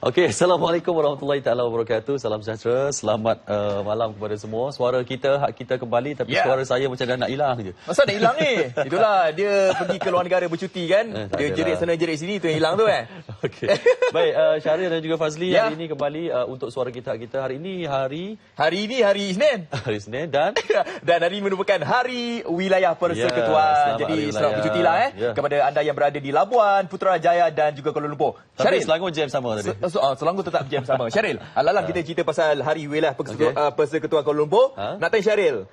Okey, Assalamualaikum warahmatullahi taala wabarakatuh. Salam sejahtera. Selamat malam kepada semua. Suara kita, hak kita kembali, tapi suara saya macam dah nak hilang je. Masa nak hilang ni? Itulah, dia pergi ke luar negara bercuti kan. Dia jerit sana jerit sini, tu yang hilang tu kan. Okey. Baik, Syahril dan juga Fazli hari ini kembali untuk suara kita, hak kita. Hari ini hari Isnin. Hari Isnin dan hari ini merupakan Hari Wilayah Persekutuan. Jadi selamat bercuti lah kepada anda yang berada di Labuan, Putrajaya dan juga Kuala Lumpur. Tapi Selangor jam sama tadi. Selangor tetap jam sama. Syaril, alalang kita cerita pasal Hari Wilayah Persekutuan Kuala Lumpur. Nak tanya Syaril,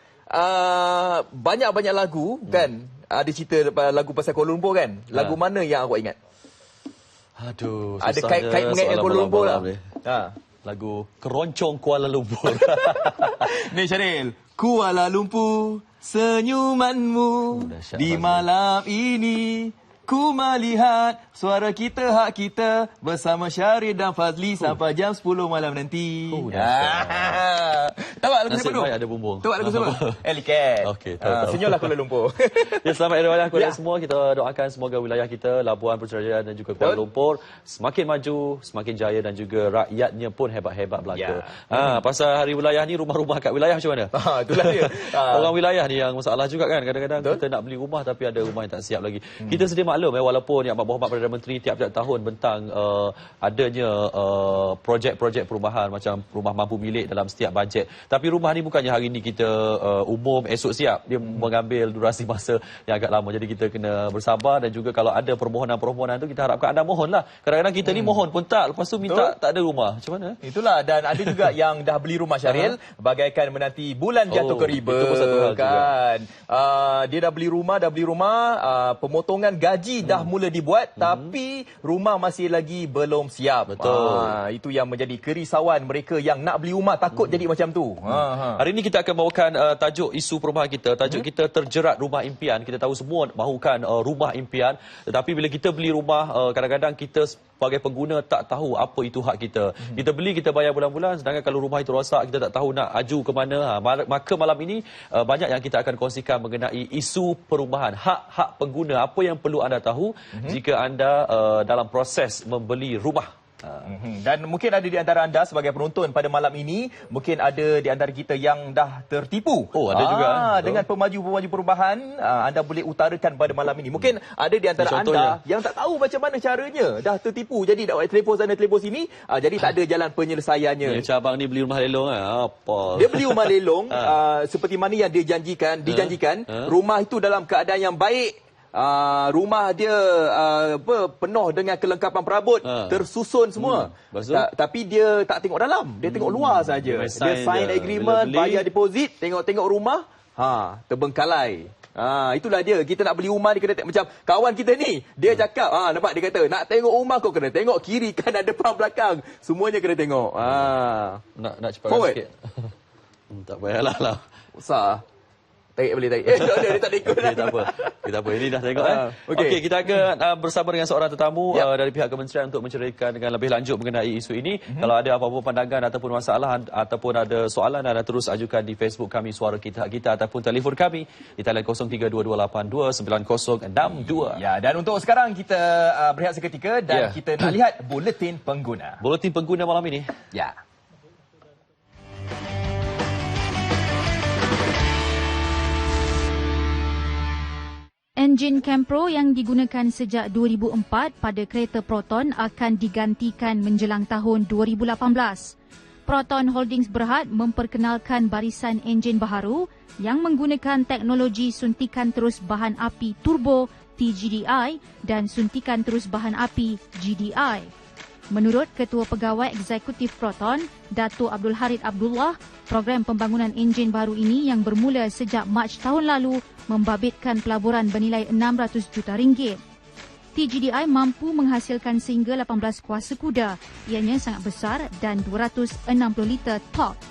banyak-banyak lagu kan, ada cerita lagu pasal Kuala Lumpur kan. Lagu mana yang awak ingat? Aduh, ada kait mengaitkan Kuala Lumpur lah. Lagu Keroncong Kuala Lumpur. Ni Syaril, Kuala Lumpur, senyumanmu di malam ini. Ku melihat suara kita, hak kita bersama Syaril dan Fazli sampai jam 10 malam nanti. Tahu lagu siapa tu? Nasib ada bumbung. Tahu lagu siapa? Eliket. Okey, tahu. Senyumlah Kuala Lumpur. Selamat Hari Raya kepada semua. Kita doakan semoga wilayah kita, Labuan, Putrajaya dan juga Kuala Lumpur semakin maju, semakin jaya dan juga rakyatnya pun hebat-hebat belaka. Pasal Hari Wilayah ni, rumah-rumah kat wilayah macam mana? Itulah dia. Orang wilayah ni yang masalah juga kan. Kadang-kadang kita nak beli rumah tapi ada rumah yang tak siap lagi. Kita sedia maklum walaupun Yang Berhormat Perdana Menteri tiap-tiap tahun bentang adanya projek-projek perumahan macam rumah mampu milik dalam setiap bajet. Tapi rumah ni bukannya hari ni kita umum esok siap. Dia mengambil durasi masa yang agak lama. Jadi kita kena bersabar dan juga kalau ada permohonan-permohonan tu kita harapkan anda mohonlah. Kadang-kadang kita ni mohon pun tak, lepas tu minta tak ada rumah. Macam mana? Itulah, dan ada juga yang dah beli rumah Syaril bagaikan menanti bulan jatuh ke riba kan. Dia dah beli rumah, pemotongan gaji dah mula dibuat tapi rumah masih lagi belum siap. Betul. Itu yang menjadi kerisauan mereka yang nak beli rumah, takut jadi macam tu. Hari ini kita akan bawakan tajuk isu perumahan kita. Tajuk kita terjerat rumah impian. Kita tahu semua mahukan rumah impian. Tetapi bila kita beli rumah, kadang-kadang kita sebagai pengguna tak tahu apa itu hak kita. Kita beli, kita bayar bulan-bulan, sedangkan kalau rumah itu rosak, kita tak tahu nak aju ke mana. Maka malam ini banyak yang kita akan kongsikan mengenai isu perumahan, hak-hak pengguna. Apa yang perlu anda tahu jika anda dalam proses membeli rumah. Dan mungkin ada di antara anda sebagai penonton pada malam ini, mungkin ada di antara kita yang dah tertipu. Ada juga. Dengan pemaju-pemaju perubahan, anda boleh utarakan pada malam ini. Mungkin ada di antara anda yang tak tahu macam mana caranya, dah tertipu. Jadi dak telefon sana, telefon sini, jadi tak ada jalan penyelesaiannya. Macam abang ni beli rumah lelong apa? Dia beli rumah lelong seperti mana yang dia dijanjikan. Rumah itu dalam keadaan yang baik. Rumah dia penuh dengan kelengkapan perabot, tersusun semua. Tapi dia tak tengok dalam, dia tengok luar saja. Dia sign agreement, bayar deposit, tengok-tengok rumah, terbengkalai. Itulah dia. Kita nak beli rumah ni kena macam kawan kita ni, dia cakap, nampak, dia kata nak tengok rumah kau kena tengok kiri kanan depan belakang, semuanya kena tengok. Nak cepat sikit. Tak payahlah lah. Usah. Boleh tarik. Dia tak ikut. Tak apa. Ini dah tengok. Okey, kita akan bersama dengan seorang tetamu dari pihak kementerian untuk menceritakan dengan lebih lanjut mengenai isu ini. Kalau ada apa-apa pandangan ataupun masalah ataupun ada soalan, anda terus ajukan di Facebook kami Suara Kita Hak Kita ataupun telefon kami di talian 0322829062. Ya, dan untuk sekarang kita berehat seketika dan kita nak lihat buletin pengguna. Buletin pengguna malam ini. Ya. Enjin Campro yang digunakan sejak 2004 pada kereta Proton akan digantikan menjelang tahun 2018. Proton Holdings Berhad memperkenalkan barisan enjin baharu yang menggunakan teknologi suntikan terus bahan api turbo TGDI dan suntikan terus bahan api GDI. Menurut Ketua Pegawai Eksekutif Proton, Dato' Abdul Harith Abdullah, program pembangunan enjin baru ini yang bermula sejak Mac tahun lalu membabitkan pelaburan bernilai RM600 juta. TGDI mampu menghasilkan sehingga 18 kuasa kuda, ianya sangat besar dan 260 liter torque.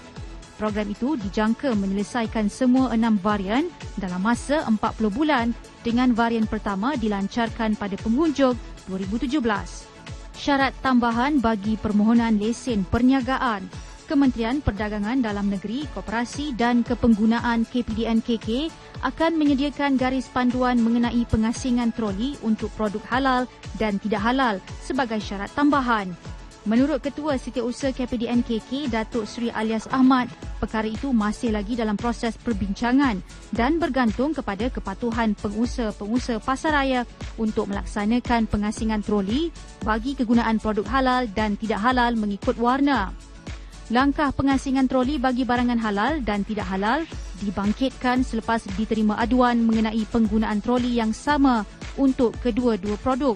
Program itu dijangka menyelesaikan semua 6 varian dalam masa 40 bulan dengan varian pertama dilancarkan pada penghujung 2017. Syarat tambahan bagi permohonan lesen perniagaan. Kementerian Perdagangan Dalam Negeri, Koperasi dan Kepenggunaan KPDN-KK akan menyediakan garis panduan mengenai pengasingan troli untuk produk halal dan tidak halal sebagai syarat tambahan. Menurut Ketua Setiausaha KPDN KK, Datuk Seri Alias Ahmad, perkara itu masih lagi dalam proses perbincangan dan bergantung kepada kepatuhan pengusaha-pengusaha pasaraya untuk melaksanakan pengasingan troli bagi kegunaan produk halal dan tidak halal mengikut warna. Langkah pengasingan troli bagi barangan halal dan tidak halal dibangkitkan selepas diterima aduan mengenai penggunaan troli yang sama untuk kedua-dua produk.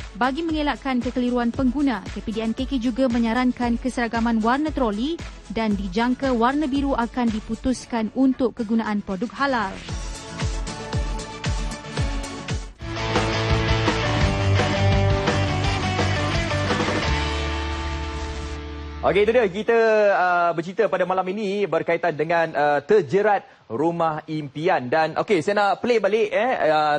Bagi mengelakkan kekeliruan pengguna, KPDN KK juga menyarankan keseragaman warna troli dan dijangka warna biru akan diputuskan untuk kegunaan produk halal. Okey, itu dia kita bercerita pada malam ini berkaitan dengan terjerat rumah impian. Dan okey, saya nak play balik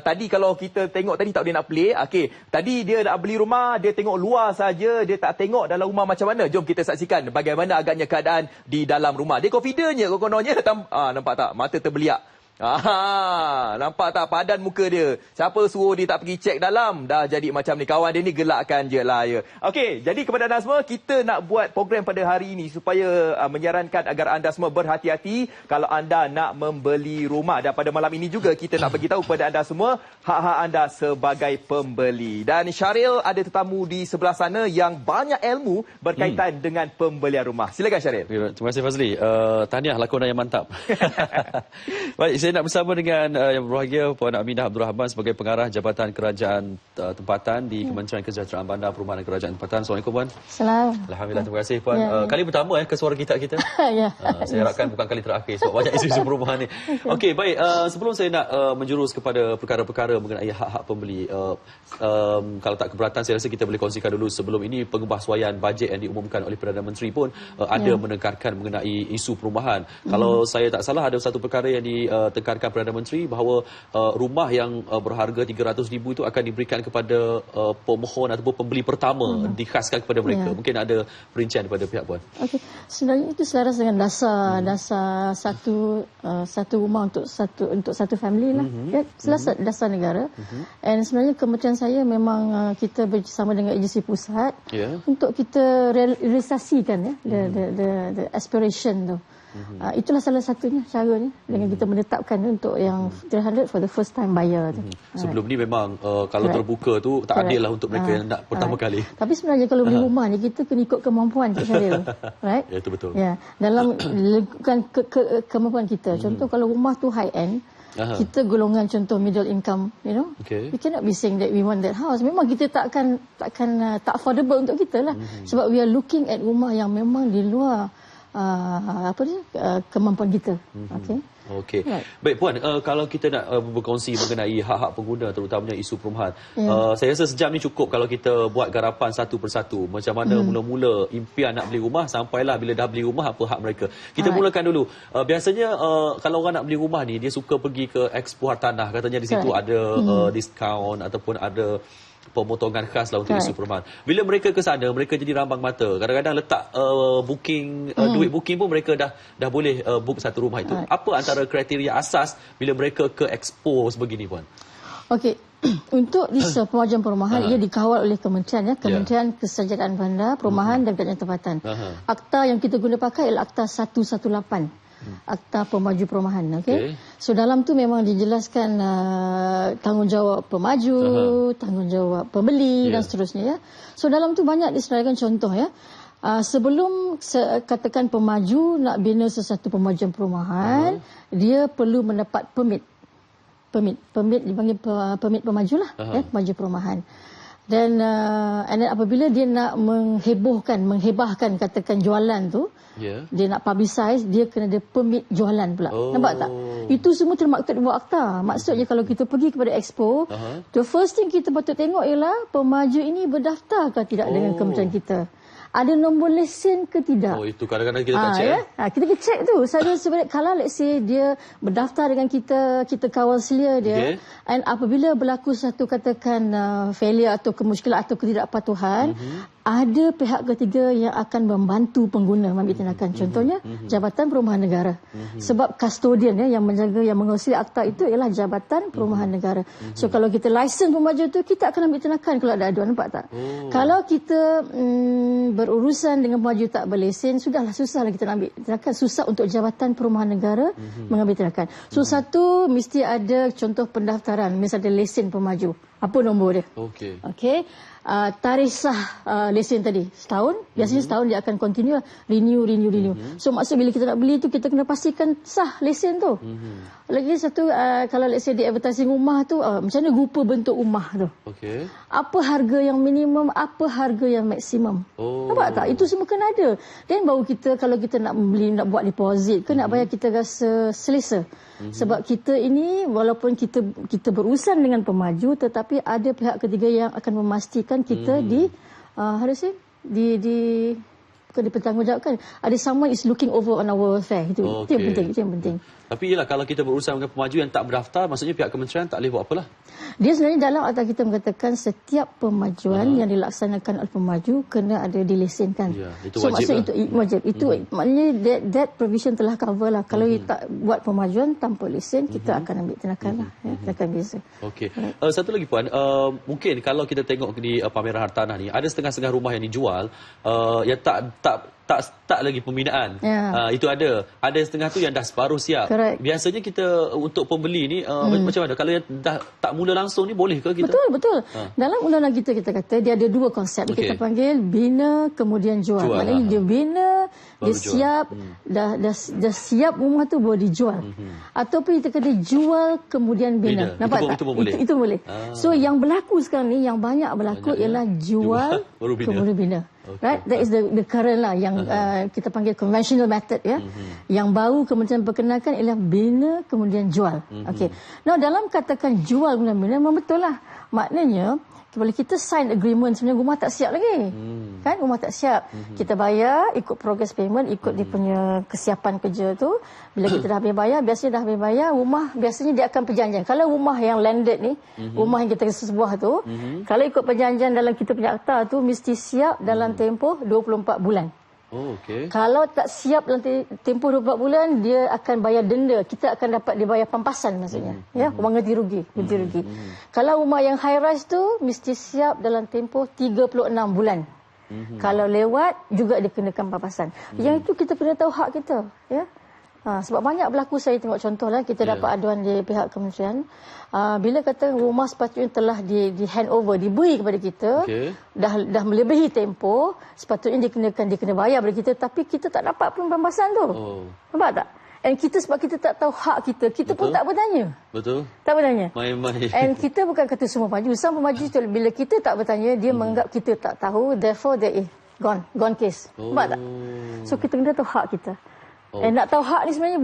tadi kalau kita tengok tadi tak boleh nak play. Okey, tadi dia nak beli rumah, dia tengok luar saja, dia tak tengok dalam rumah macam mana. Jom kita saksikan bagaimana agaknya keadaan di dalam rumah. Dia confidentnya kononnya nampak tak mata terbeliak. Nampak tak padan muka dia. Siapa suruh dia tak pergi cek dalam? Dah jadi macam ni. Kawan dia ni gelakkan je lah ya. Okey, jadi kepada anda semua, kita nak buat program pada hari ini supaya menyarankan agar anda semua berhati-hati kalau anda nak membeli rumah. Dan pada malam ini juga kita nak beritahu kepada anda semua hak-hak anda sebagai pembeli. Dan Syaril ada tetamu di sebelah sana yang banyak ilmu berkaitan dengan pembelian rumah. Silakan Syaril. Terima kasih Fazli. Tahniah lakonan yang mantap. Baik, saya nak bersama dengan yang berbahagia Puan Aminah Abdul Rahman sebagai pengarah Jabatan Kerajaan Tempatan di Kementerian Kesejahteraan Bandar Perumahan dan Kerajaan Tempatan. Assalamualaikum Puan. Assalamualaikum. Alhamdulillah, terima kasih Puan. Kali pertama ke suara kita. Ya. Saya harapkan bukan kali terakhir sebab banyak isu-isu perumahan ni. Okey, baik. Sebelum saya nak menjurus kepada perkara-perkara mengenai hak-hak pembeli, kalau tak keberatan saya rasa kita boleh kongsikan dulu sebelum ini pengubahsuaian bajet yang diumumkan oleh Perdana Menteri pun ada menekankan mengenai isu perumahan. Kalau saya tak salah ada satu perkara yang ditekankan Perdana Menteri bahawa rumah yang berharga RM300,000 itu akan diberikan kepada pemohon ataupun pembeli pertama, dikhaskan kepada mereka. Mungkin ada perincian daripada pihak Puan. Okey, sebenarnya itu selaras dengan dasar satu rumah untuk satu family lah. Ya, dasar negara. And sebenarnya kementerian saya memang kita bersama dengan agensi pusat untuk kita realisasikan the aspiration tu. Itulah salah satunya caranya dengan kita menetapkan untuk yang 300 for the first time buyer tu. Sebelum ni memang kalau terbuka tu tak adil lah untuk mereka yang nak pertama kali. Tapi sebenarnya kalau beli rumah ni kita kena ikut kemampuan Cik Syaril. Right? Ya, itu betul. Ya, dalam lingkungan kemampuan kita. Contoh kalau rumah tu high end, kita golongan contoh middle income, we cannot be saying that we want that house. Memang kita tak affordable untuk kita lah. Sebab we are looking at rumah yang memang di luar kemampuan kita. Okey. Right. Baik Puan, kalau kita nak berkongsi mengenai hak-hak pengguna terutamanya isu perumahan, saya rasa sejam ni cukup kalau kita buat garapan satu persatu macam mana mula-mula impian nak beli rumah sampailah bila dah beli rumah apa hak mereka. Kita mulakan dulu. Biasanya kalau orang nak beli rumah ni dia suka pergi ke Expo Hartanah, katanya di situ ada diskaun ataupun ada pemotongan khas lah untuk isu perumahan. Bila mereka ke sana, mereka jadi rambang mata. Kadang-kadang letak booking, duit booking pun mereka dah boleh book satu rumah itu. Apa antara kriteria asas bila mereka ke expo sebegini Puan? Okey, untuk pemajuan perumahan ia dikawal oleh kementerian Kementerian Kesejahteraan Bandar, Perumahan dan Kerajaan Tempatan. Akta yang kita guna pakai ialah Akta 118. Akta Pemaju Perumahan. So dalam tu memang dijelaskan tanggungjawab pemaju, tanggungjawab pembeli dan seterusnya. So dalam tu banyak disediakan contoh sebelum katakan pemaju nak bina sesuatu pemajuan perumahan, dia perlu mendapat permit dipanggil permit pemaju lah, pemaju perumahan. Dan apabila dia nak menghebahkan katakan jualan tu, dia nak publicize, dia kena ada permit jualan pula. Nampak tak? Itu semua termaktub di bawah akta. Maksudnya kalau kita pergi kepada expo, the first thing kita patut tengok ialah pemaju ini berdaftar ke tidak dengan kementerian kita. Ada nombor lesen ke tidak? Oh, itu kadang-kadang kita tak cek. Kita kena cek tu. Sebenarnya kalau let's say dia berdaftar dengan kita kawal selia dia, and apabila berlaku satu katakan failure atau kemuskilan atau ketidakpatuhan, ada pihak ketiga yang akan membantu pengguna mengambil tindakan. Contohnya Jabatan Perumahan Negara. Sebab custodian yang menjaga, yang mengurusi akta itu ialah Jabatan Perumahan Negara. So kalau kita lesen pemaju tu, kita akan ambil tindakan kalau ada aduan, nampak tak? Kalau kita berurusan dengan pemaju tak berlesen, susahlah kita nak ambil tindakan. Susah untuk Jabatan Perumahan Negara mengambil tindakan. So satu, mesti ada contoh pendaftaran, misalnya ada lesen pemaju. Apa nombor dia? Okey. Tarikh sah lesen tadi setahun, biasanya setahun dia akan continue renew. So maksud bila kita nak beli tu, kita kena pastikan sah lesen tu. Lagi satu, kalau let's say di advertising rumah tu, macam mana rupa bentuk rumah tu, apa harga yang minimum, apa harga yang maksimum, nampak tak? Itu semua kena ada. Dan baru kita, kalau kita nak beli, nak buat deposit ke nak bayar, kita rasa selesa. Sebab kita ini, walaupun kita berurusan dengan pemaju, tetapi ada pihak ketiga yang akan memastikan kita bukan dipertanggungjawabkan. Ada someone is looking over on our welfare. Itu yang penting. Tapi ialah kalau kita berurusan dengan pemaju yang tak berdaftar, maksudnya pihak kementerian tak boleh buat apalah. Dia sebenarnya dalam akta kita mengatakan setiap pemajuan yang dilaksanakan oleh pemaju kena ada dilesenkan. Itu so wajib maksud itu wajib. Itu maknanya that provision telah cover lah. Kalau kita tak buat pemajuan tanpa lesen, kita akan ambil tindakan lah. Tindakan biasa. Satu lagi Puan, mungkin kalau kita tengok di pameran hartanah ni, ada setengah-setengah rumah yang dijual yang tak lagi pembinaan. Itu ada setengah tu yang dah separuh siap. Correct. Biasanya kita untuk pembeli ni macam mana? Kalau yang dah tak mula langsung ni, boleh ke kita? Betul. Dalam undang-undang kita kata dia ada dua konsep. Kita panggil bina kemudian jual. Maknanya dia bina, dia siap, dah siap rumah tu baru dijual. Ataupun kita kata jual kemudian bina. Nampak tak? Itu boleh. So yang berlaku sekarang ni, yang banyak berlaku ialah jual kemudian bina. Right, that is the current lah yang kita panggil conventional method ya. Yang baru kemudian perkenalkan ialah bina kemudian jual. Now dalam katakan jual kemudian bina, memang betul lah. Maknanya bila kita sign agreement, sebenarnya rumah tak siap lagi. Kan rumah tak siap. Kita bayar ikut progress payment, ikut dia punya kesiapan kerja tu. Bila kita dah habis bayar, biasanya dah habis bayar, rumah biasanya dia akan perjanjian. Kalau rumah yang landed ni, rumah yang kita sebuah tu, kalau ikut perjanjian dalam kita punya akta tu, mesti siap dalam tempoh 24 bulan. Kalau tak siap dalam tempoh 24 bulan, dia akan bayar denda. Kita akan dapat dibayar pampasan maksudnya. Wang ganti rugi. Kalau rumah yang high rise tu, mesti siap dalam tempoh 36 bulan. Kalau lewat, juga dikenakan pampasan. Yang itu kita kena tahu hak kita. Sebab banyak berlaku, saya tengok contohlah, kita dapat aduan di pihak kementerian. Bila kata rumah sepatutnya telah di hand over, diberi kepada kita, dah melebihi tempoh, sepatutnya dia kena bayar kepada kita, tapi kita tak dapat pun pampasan tu. Nampak tak? And kita, sebab kita tak tahu hak kita pun tak bertanya. Tak bertanya. Main-main. And kita bukan kata semua pemaju. Some pemaju tu, bila kita tak bertanya, dia menganggap kita tak tahu, therefore there is gone case. Nampak tak? So kita kena tahu hak kita. Nak tahu hak ni sebenarnya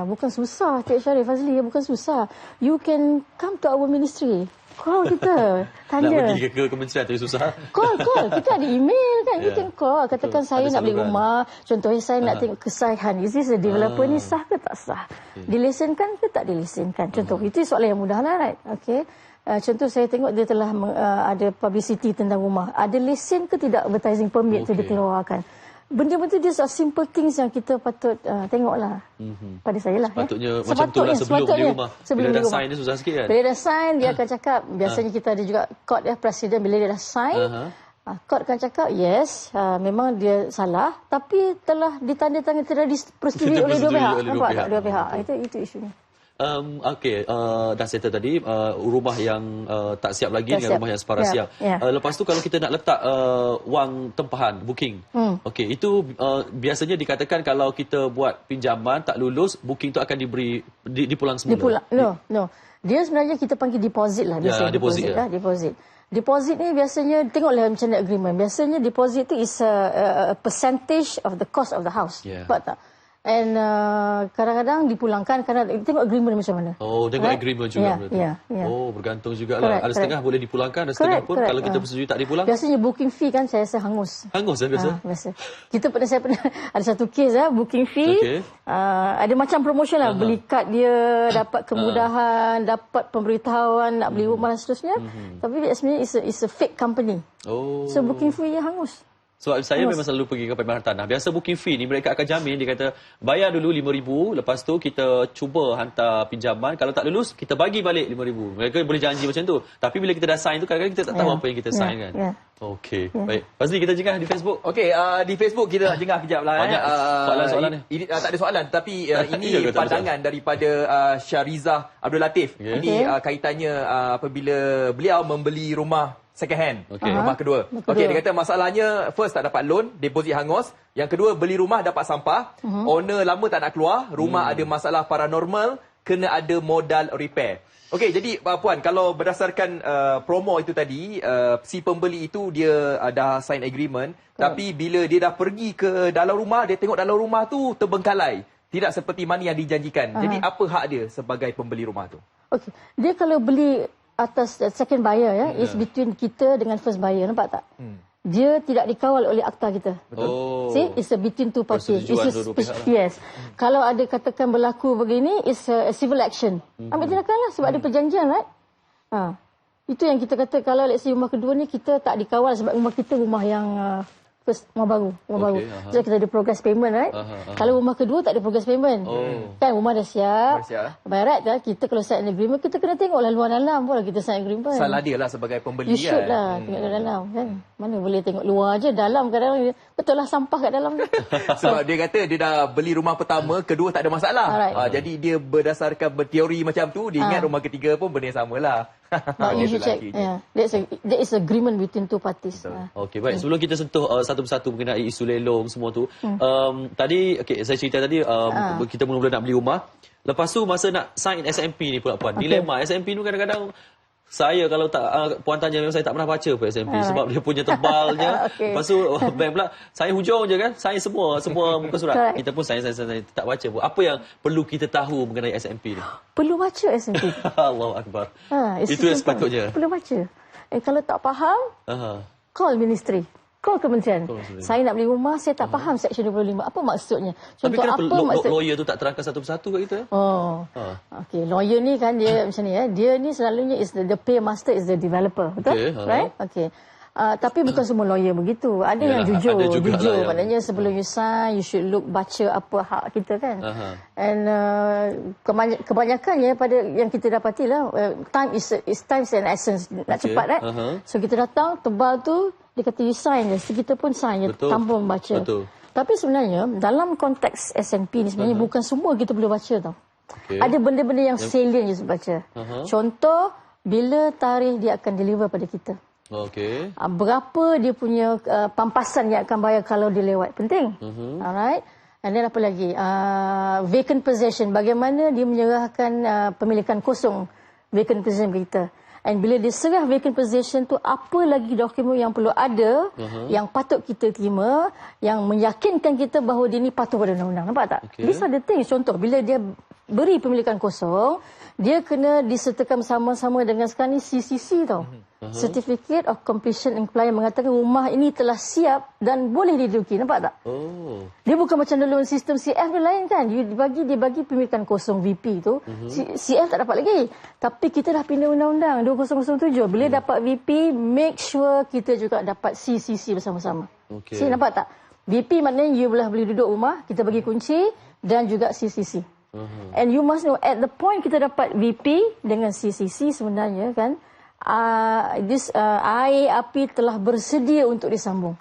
bukan susah, Cik Sharif Fazli, bukan susah. You can come to our ministry. Call kita, tanya. Nak pergi ke kementerian tu susah. Call. Kita ada email kan. You can call. Katakan saya nak beli rumah. Contohnya saya nak tengok kesahihan. Is this a developer ni sah ke tak sah? Dilesenkan ke tak dilesenkan? Contoh, itu soalan yang mudah lah, right? Contoh saya tengok dia telah ada publicity tentang rumah. Ada lesen ke tidak advertising permit tu dikeluarkan? Benda-benda dia simple things yang kita patut tengoklah. Pada saya lah. Sepatutnya macam tu lah sebelum beli rumah. Bila dah sign dia susah sikit kan? Bila dah sign, dia akan cakap, biasanya kita ada juga court presiden, bila dia dah sign, court akan cakap, yes, memang dia salah, tapi telah ditandatangani, telah dipersetujui oleh dua pihak. Nampak tak? Dua pihak. Itu isunya. Dah settle tadi rumah yang tak siap lagi dengan rumah yang separa siap. Lepas tu kalau kita nak letak wang tempahan, booking. Itu biasanya dikatakan kalau kita buat pinjaman tak lulus, booking tu akan dipulang semula. No. Dia sebenarnya kita panggil deposit lah. Deposit. Deposit ni biasanya, tengoklah macam mana agreement. Biasanya deposit tu is a percentage of the cost of the house. Nampak tak? And kadang-kadang dipulangkan kerana tengok agreement macam mana. Oh, tengok agreement juga berarti. Oh, bergantung jugalah. Ada setengah boleh dipulangkan, ada setengah pun kalau kita bersetuju tak dipulang. Biasanya booking fee kan saya rasa hangus. Hangus biasa. Biasa. Saya pernah ada satu kes booking fee. Ada macam promotion lah, beli kad dia, dapat kemudahan, dapat pemberitahuan nak beli rumah dan seterusnya. Tapi sebenarnya is a fake company. Oh. So booking fee dia hangus. Sebab saya memang selalu pergi ke Perkhidmatan Tanah. Biasa booking fee ni mereka akan jamin, dia kata bayar dulu RM5,000, lepas tu kita cuba hantar pinjaman, kalau tak lulus kita bagi balik RM5,000. Mereka boleh janji macam tu. Tapi bila kita dah sign tu kadang-kadang kita tak tahu apa yang kita sign kan. Okey. Baik. Fazli, kita jengah di Facebook. Okey, di Facebook kita nak jengah kejap lah. Banyak soalan-soalan ni. Ini tak ada soalan, tapi ini pandangan daripada Syarizah Abdul Latif. Ini kaitannya apabila beliau membeli rumah second hand, rumah kedua. Okey, dia kata masalahnya first tak dapat loan, deposit hangus. Yang kedua beli rumah dapat sampah, owner lama tak nak keluar, rumah ada masalah paranormal, kena ada modal repair. Okey, jadi Puan, kalau berdasarkan promo itu tadi, si pembeli itu dia dah sign agreement, tapi bila dia dah pergi ke dalam rumah, dia tengok dalam rumah tu terbengkalai. Tidak seperti mana yang dijanjikan. Jadi apa hak dia sebagai pembeli rumah tu? Okey, dia kalau beli atas second buyer is between kita dengan first buyer, nampak tak? Dia tidak dikawal oleh akta kita. Betul. See, it's a between two parties. Yes. Kalau ada katakan berlaku begini, it's a civil action. Ambil tindakan lah sebab ada perjanjian, right? Itu yang kita kata kalau let's say rumah kedua ni kita tak dikawal sebab rumah kita rumah yang first, rumah baru. So kita ada progress payment, right? Kalau rumah kedua tak ada progress payment. Kan rumah dah siap. Barat kan, kita kalau sign agreement, kita kena tengoklah luar dalam pun kita sign agreement. Salah dia lah sebagai pembeli. You should lah tengok dalam kan. Mana boleh tengok luar je, dalam kadang betul lah sampah kat dalam. Sebab dia kata dia dah beli rumah pertama, kedua tak ada masalah. Jadi dia berdasarkan berteori macam tu, dia ingat rumah ketiga pun benda yang samalah. You should check. That is agreement between two parties. Okey, baik. Sebelum kita sentuh satu persatu mengenai isu lelong semua tu, tadi saya cerita tadi kita mula-mula nak beli rumah. Lepas tu masa nak sign SMP ni pula Puan. Dilema SMP ni kadang-kadang saya kalau tak Puan tanya memang saya tak pernah baca pun SMP sebab dia punya tebalnya. Lepas tu bank pula saya hujung je kan, saya semua muka surat. Kita pun saya tak baca pun. Apa yang perlu kita tahu mengenai SMP ni? Perlu baca SMP. Allahu akbar. Itu yang sepatutnya. Perlu baca. Kalau tak faham, call ministry. Call kementerian. Saya nak beli rumah, saya tak faham Section 25. Apa maksudnya? Contoh tapi kenapa lawyer tu tak terangkan satu persatu kat kita? Okey, lawyer ni kan dia macam ni Dia ni selalunya is the paymaster is the developer, betul? Right? Okey. Tapi bukan semua lawyer begitu. Ada yang jujur. Maknanya sebelum you sign, you should baca apa hak kita kan. And kebanyakannya pada yang kita dapati lah, time is an essence. Nak cepat right? So kita datang, tebal tu, dia kata you sign je. Kita pun sign je tanpa membaca. Tapi sebenarnya dalam konteks SNP ni sebenarnya bukan semua kita boleh baca tau. Ada benda-benda yang salient je baca. Contoh, bila tarikh dia akan deliver pada kita. Berapa dia punya pampasan yang akan bayar kalau dia lewat. Penting. Alright. And then apa lagi? Vacant possession. Bagaimana dia menyerahkan pemilikan kosong vacant possession kita. And bila dia serah vacant possession tu, apa lagi dokumen yang perlu ada, yang patut kita terima, yang meyakinkan kita bahawa dia ni patuh pada undang-undang. Nampak tak? These are the things. Contoh, bila dia beri pemilikan kosong, dia kena disertakan sama-sama dengan sekarang ni CCC tau. Certificate of Completion and Compliance mengatakan rumah ini telah siap dan boleh diduduki. Nampak tak? Dia bukan macam dalam sistem CF tu lain kan. Dia bagi pemilikan kosong VP tu. CF tak dapat lagi. Tapi kita dah pindah undang-undang 2007. Bila dapat VP, make sure kita juga dapat CCC bersama-sama. See, nampak tak? VP maknanya you boleh duduk rumah, kita bagi kunci dan juga CCC. And you must know at the point kita dapat VP dengan CCC sebenarnya kan, air api telah bersedia untuk disambung.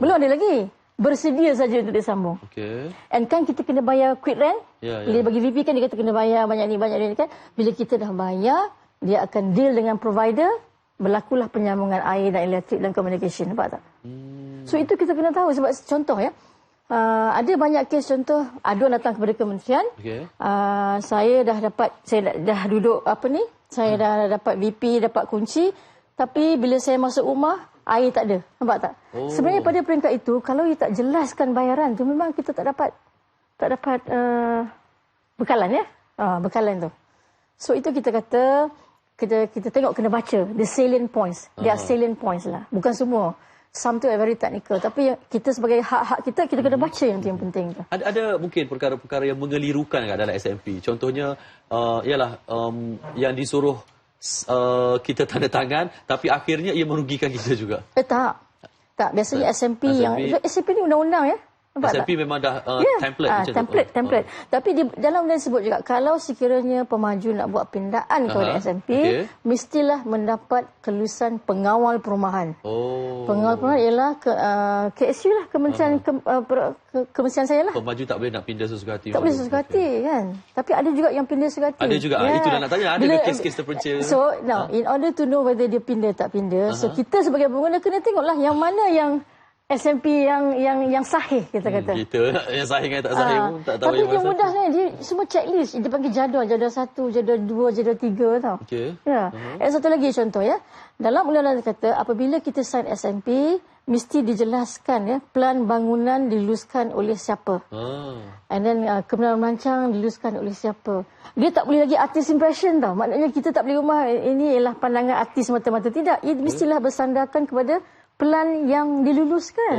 Belum ada lagi. Bersedia saja untuk disambung. And kan kita kena bayar quit rent. Bila bagi VP kan dia kata kena bayar banyak ni kan. Bila kita dah bayar, dia akan deal dengan provider, berlakulah penyambungan air dan elektrik dan communication. Nampak tak? So itu kita kena tahu sebab contoh ya. Ada banyak kes contoh aduan datang kepada kementerian. Saya dah duduk saya dah dapat VP, dapat kunci, tapi bila saya masuk rumah air tak ada. Nampak tak? Sebenarnya pada peringkat itu kalau you tak jelaskan bayaran tu memang kita tak dapat bekalan ya. Bekalan tu. So itu kita kata kita tengok kena baca the salient points. There are salient points lah. Bukan semua. Some tu very technical. Tapi kita sebagai hak-hak kita kena baca yang tu yang penting tu. Ada mungkin perkara-perkara yang mengelirukan dalam SMP. Contohnya ialah yang disuruh kita tanda tangan tapi akhirnya ia merugikan kita juga. Tak. Biasanya SMP SMP ni undang-undang ya. Nampak SMP tak? Memang dah template macam template. Tapi di dalam dia sebut juga kalau sekiranya pemaju nak buat pindaan kepada SMP, mestilah mendapat kelulusan pengawal perumahan. Pengawal perumahan ialah KSU lah, kementerian kementerian saya lah. Pemaju tak boleh nak pindah sesuka hati. Tak boleh sesuka hati kan. Tapi ada juga yang pindah sesuka hati. Ada juga. Itulah nak tanya, ada kes-kes terpencil. So, now in order to know whether dia pindah tak pindah, so kita sebagai pengguna kena tengoklah yang mana yang SMP yang sahih kita kata. Kita yang sahih dengan tak sahih pun tak tahu. Tapi dia mudah ni, dia semua checklist. Dia panggil jadual 1, jadual 2, jadual 3 tau. Okey. Ya. Satu lagi contoh ya. Dalam undang-undang kata apabila kita sign SMP mesti dijelaskan ya plan bangunan diluluskan oleh siapa. And then kebenaran merancang diluluskan oleh siapa. Dia tak boleh lagi artist impression tau. Maknanya kita tak boleh rumah ini ialah pandangan artis mata-mata, tidak. Ia mestilah bersandarkan kepada plan yang diluluskan.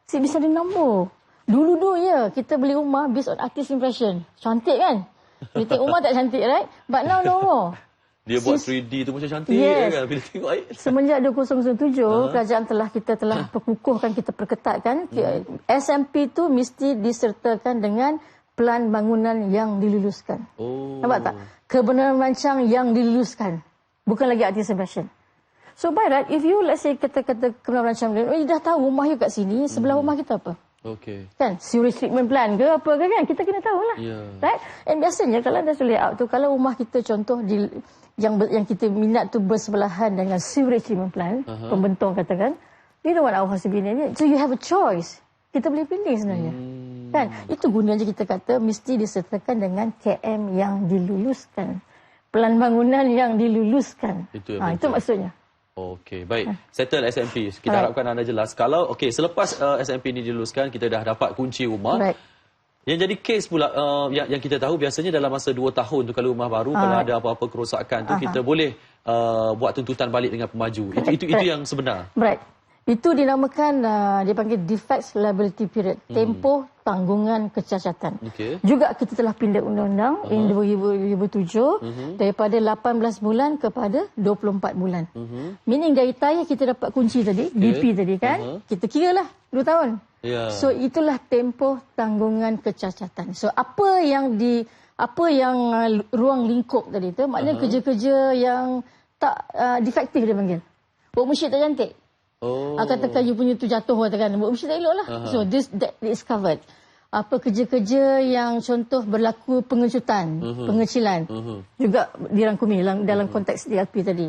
Bisa nombor. Dulu ya, kita beli rumah based on artist impression. Cantik kan? Kita tengok rumah tak cantik, right? But now no more. Dia buat 3D tu macam cantik kan? Bila tengok air. Semenjak 2007, kerajaan kita telah perkukuhkan, kita perketatkan. SMP tu mesti disertakan dengan plan bangunan yang diluluskan. Nampak tak? Kebenaran merancang yang diluluskan. Bukan lagi artist impression. So by right, if you let's say kata-kata kebenaran merancang, dah tahu rumah you kat sini, sebelah rumah kita apa? Kan? Sewage treatment plant ke apa ke kan? Kita kena tahulah. Right? And biasanya kalau dah layout tu, kalau rumah kita contoh yang kita minat tu bersebelahan dengan sewage treatment plant, pembentong katakan, you don't want our house to be near. So you have a choice. Kita boleh pilih sebenarnya. Kan? Itu gunanya kita kata mesti disertakan dengan KM yang diluluskan. Plan bangunan yang diluluskan. Itu maksudnya. Okey, baik. Settle SMP. Kita harapkan anda jelas. Kalau selepas SMP ini diluluskan, kita dah dapat kunci rumah. Yang jadi kes pula yang kita tahu biasanya dalam masa 2 tahun tu kalau rumah baru, kalau ada apa-apa kerosakan tu kita boleh buat tuntutan balik dengan pemaju. Itu yang sebenar. Right. Itu dinamakan dipanggil defects liability period, tempoh tanggungan kecacatan. Juga kita telah pindah undang-undang in 2007 daripada 18 bulan kepada 24 bulan. Meaning dari tarikh kita dapat kunci tadi, DP tadi kan, kita kiralah 2 tahun. So itulah tempoh tanggungan kecacatan. So apa yang ruang lingkup tadi tu, maknanya kerja-kerja yang tak defektif dia panggil. Buat mesyik tak cantik. Katakan you punya tu jatuh katakan, buat mesyik tak elok lah. So that is covered. Apa kerja-kerja yang contoh berlaku pengecutan, pengecilan juga dirangkumi dalam konteks DLP tadi.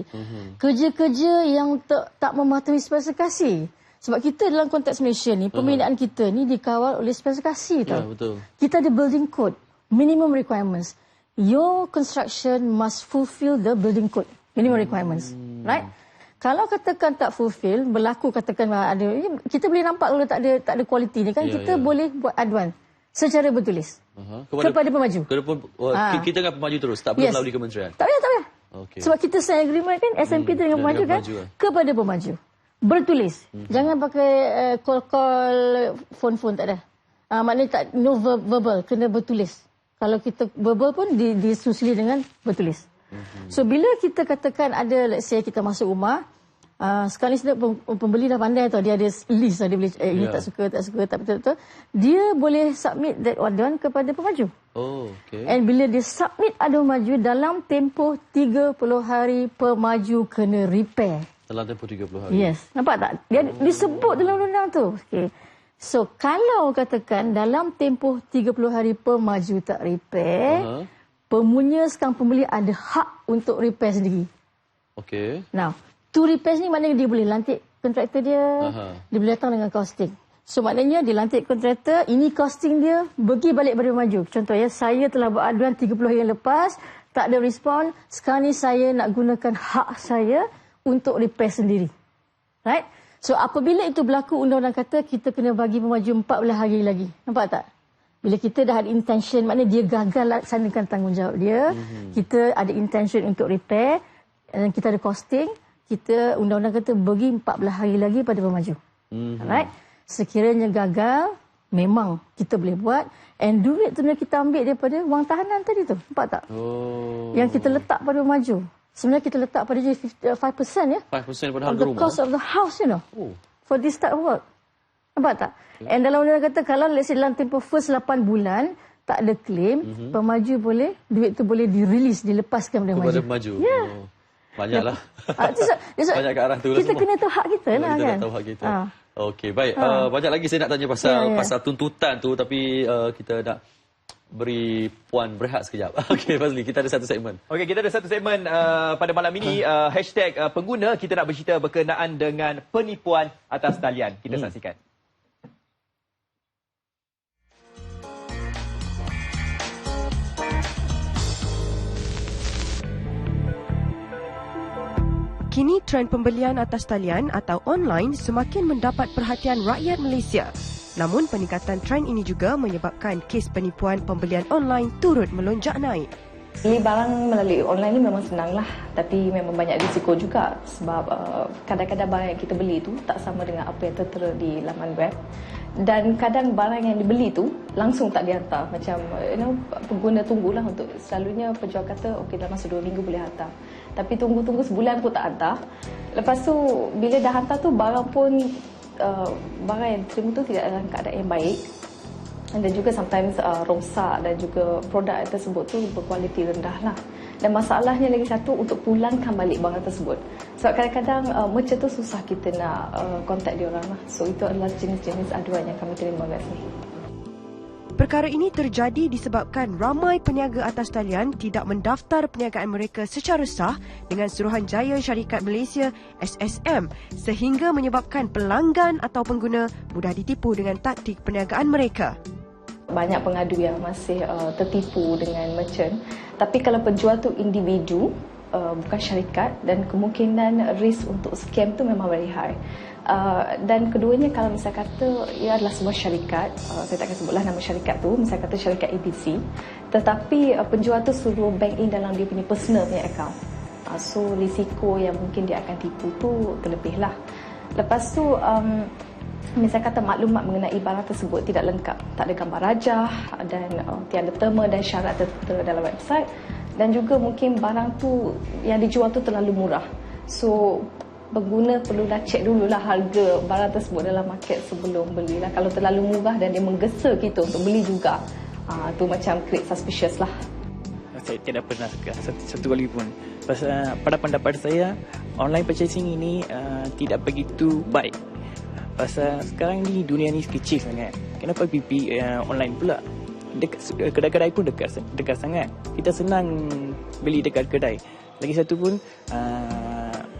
Kerja-kerja yang tak mematuhi spesifikasi. Sebab kita dalam konteks Malaysia ni, pembinaan kita ni dikawal oleh spesifikasi tau. Kita ada building code, minimum requirements. Your construction must fulfill the building code, minimum requirements. Right? Kalau katakan tak fulfill, berlaku katakan ada, kita boleh nampak kalau tak ada kualiti ni kan, kita boleh buat aduan secara bertulis kepada pemaju. Kita dengan pemaju terus, tak perlu melalui kementerian. Tak payah. Sebab kita sign agreement kan, SMP tu dengan pemaju kan, kepada pemaju. Bertulis. Jangan pakai call phone tak ada. Maknanya no verbal, kena bertulis. Kalau kita verbal pun disusuli dengan bertulis. So bila kita katakan ada, let's say kita masuk rumah, sekarang ni pembeli dah pandai tau, dia ada list lah, dia boleh ini tak suka, tak betul-betul. Dia boleh submit that aduan kepada pemaju. And bila dia submit aduan pemaju, dalam tempoh 30 hari pemaju kena repair. Dalam tempoh 30 hari? Yes. Nampak tak? Dia disebut dalam undang-undang tu. So kalau katakan dalam tempoh 30 hari pemaju tak repair, pemunya sekarang pembeli ada hak untuk repair sendiri. Now, to repair ni maknanya dia boleh lantik kontraktor dia, dia boleh datang dengan costing. So maknanya dia lantik kontraktor, ini costing dia, pergi balik pada pemaju. Contoh ya, saya telah buat aduan 30 hari yang lepas, tak ada respon, sekarang ni saya nak gunakan hak saya untuk repair sendiri. Right? So apabila itu berlaku, undang-undang kata kita kena bagi pemaju 14 hari lagi. Nampak tak? Bila kita dah ada intention, maknanya dia gagal laksanakan tanggungjawab dia, kita ada intention untuk repair, dan kita ada costing, kita undang-undang kata bagi 14 hari lagi pada pemaju. Alright? Sekiranya gagal, memang kita boleh buat, and duit tu kita ambil daripada wang tahanan tadi tu. Nampak tak? Yang kita letak pada pemaju. Sebenarnya kita letak pada je 5% ya. 5% pada of harga the rumah. cost of the house, you know. For this type of work. Nampak tak? And dalam undang-undang kata kalau let's say dalam tempoh first 8 bulan tak ada claim, pemaju boleh, duit tu boleh di-release, dilepaskan pada pemaju. Kepada pemaju. Ya. Banyaklah. Banyak ke arah tu lah kita semua. kena tahu hak kita lah Kita kan. nak tahu hak kita. Okey, baik. Banyak lagi saya nak tanya pasal tuntutan tu, tapi kita nak beri Puan berehat sekejap. Okey, Fazli, kita ada satu segmen. Okey, kita ada satu segmen pada malam ini, hashtag pengguna. Kita nak bercerita berkenaan dengan penipuan atas talian. Kita saksikan. Kini trend pembelian atas talian atau online semakin mendapat perhatian rakyat Malaysia. Namun peningkatan trend ini juga menyebabkan kes penipuan pembelian online turut melonjak naik. Beli barang melalui online ni memang senang lah, tapi memang banyak risiko juga sebab kadang-kadang barang yang kita beli tu tak sama dengan apa yang tertera di laman web. Dan kadang barang yang dibeli tu langsung tak dihantar. Macam pengguna tunggulah untuk, selalunya penjual kata okey dalam masa 2 minggu boleh hantar. Tapi tunggu-tunggu sebulan pun tak hantar. Lepas tu bila dah hantar tu barang pun barang yang diterima tu tidak dalam keadaan yang baik. Dan juga sometimes rosak, dan juga produk tersebut tu berkualiti rendah lah. Dan masalahnya lagi satu untuk pulangkan balik barang tersebut. Sebab kadang-kadang merchant tu susah kita nak contact dia orang lah. So itu adalah jenis-jenis aduan yang kami terima kat sini. Perkara ini terjadi disebabkan ramai peniaga atas talian tidak mendaftar perniagaan mereka secara sah dengan Suruhanjaya Syarikat Malaysia SSM, sehingga menyebabkan pelanggan atau pengguna mudah ditipu dengan taktik perniagaan mereka. Banyak pengadu yang masih tertipu dengan merchant. Tapi kalau penjual tu individu, bukan syarikat, dan kemungkinan risk untuk scam tu memang very high. Dan keduanya kalau misalnya kata ia adalah sebuah syarikat, saya takkan sebutlah nama syarikat tu, misalnya kata syarikat ABC, tetapi penjual tu suruh bank in dalam dia punya personal punya account. So risiko yang mungkin dia akan tipu tu terlebih lah. Lepas tu misalnya kata maklumat mengenai barang tersebut tidak lengkap, tak ada gambar rajah dan tiada terma dan syarat tertera dalam website, dan juga mungkin barang tu yang dijual tu terlalu murah. So pengguna perlulah cek dululah harga barang tersebut dalam market sebelum belilah. Kalau terlalu murah dan dia menggesa kita untuk beli juga, tu macam create suspicious lah. Saya tidak pernah satu kali pun. Pada pendapat saya, online purchasing ini tidak begitu baik. Pasal sekarang ni dunia ni kecil sangat. Kenapa pergi online pula? Kedai-kedai pun dekat sangat. Kita senang beli dekat kedai. Lagi satu pun,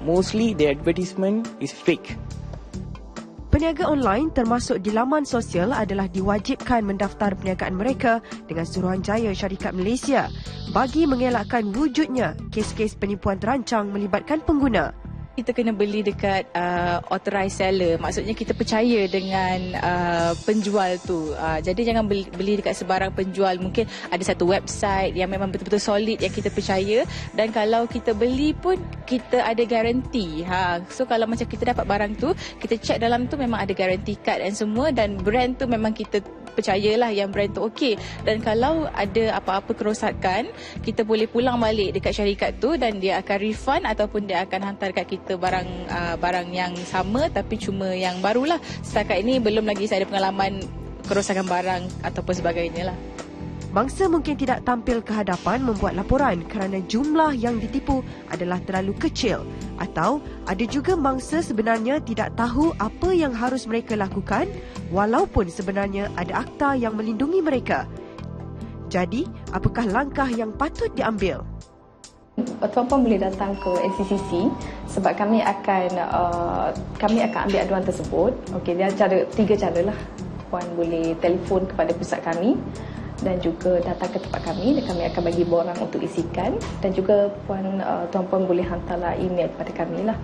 mostly the advertisement is fake. Peniaga online termasuk di laman sosial adalah diwajibkan mendaftar perniagaan mereka dengan Suruhanjaya Syarikat Malaysia bagi mengelakkan wujudnya kes-kes penipuan terancang melibatkan pengguna. Kita kena beli dekat authorized seller. Maksudnya kita percaya dengan penjual tu. Jadi jangan beli dekat sebarang penjual. Mungkin ada satu website yang memang betul-betul solid yang kita percaya. Dan kalau kita beli pun kita ada garanti. So kalau macam kita dapat barang tu, kita check dalam tu memang ada garanti card dan semua. Dan brand tu memang kita percayalah yang brand tu okey. Dan kalau ada apa-apa kerosakan, kita boleh pulang balik dekat syarikat tu dan dia akan refund ataupun dia akan hantar kat kita barang yang sama tapi cuma yang barulah. Setakat ini belum lagi saya ada pengalaman kerosakan barang ataupun sebagainya lah. Mangsa mungkin tidak tampil ke hadapan membuat laporan kerana jumlah yang ditipu adalah terlalu kecil, atau ada juga mangsa sebenarnya tidak tahu apa yang harus mereka lakukan walaupun sebenarnya ada akta yang melindungi mereka. Jadi, apakah langkah yang patut diambil? Tuan-puan boleh datang ke NCCC sebab kami akan ambil aduan tersebut. Okey, dia ada 3 cara lah. Puan boleh telefon kepada pusat kami dan juga datang ke tempat kami dan kami akan bagi borang untuk isikan, dan juga tuan-puan boleh hantarlah email kepada kami lah.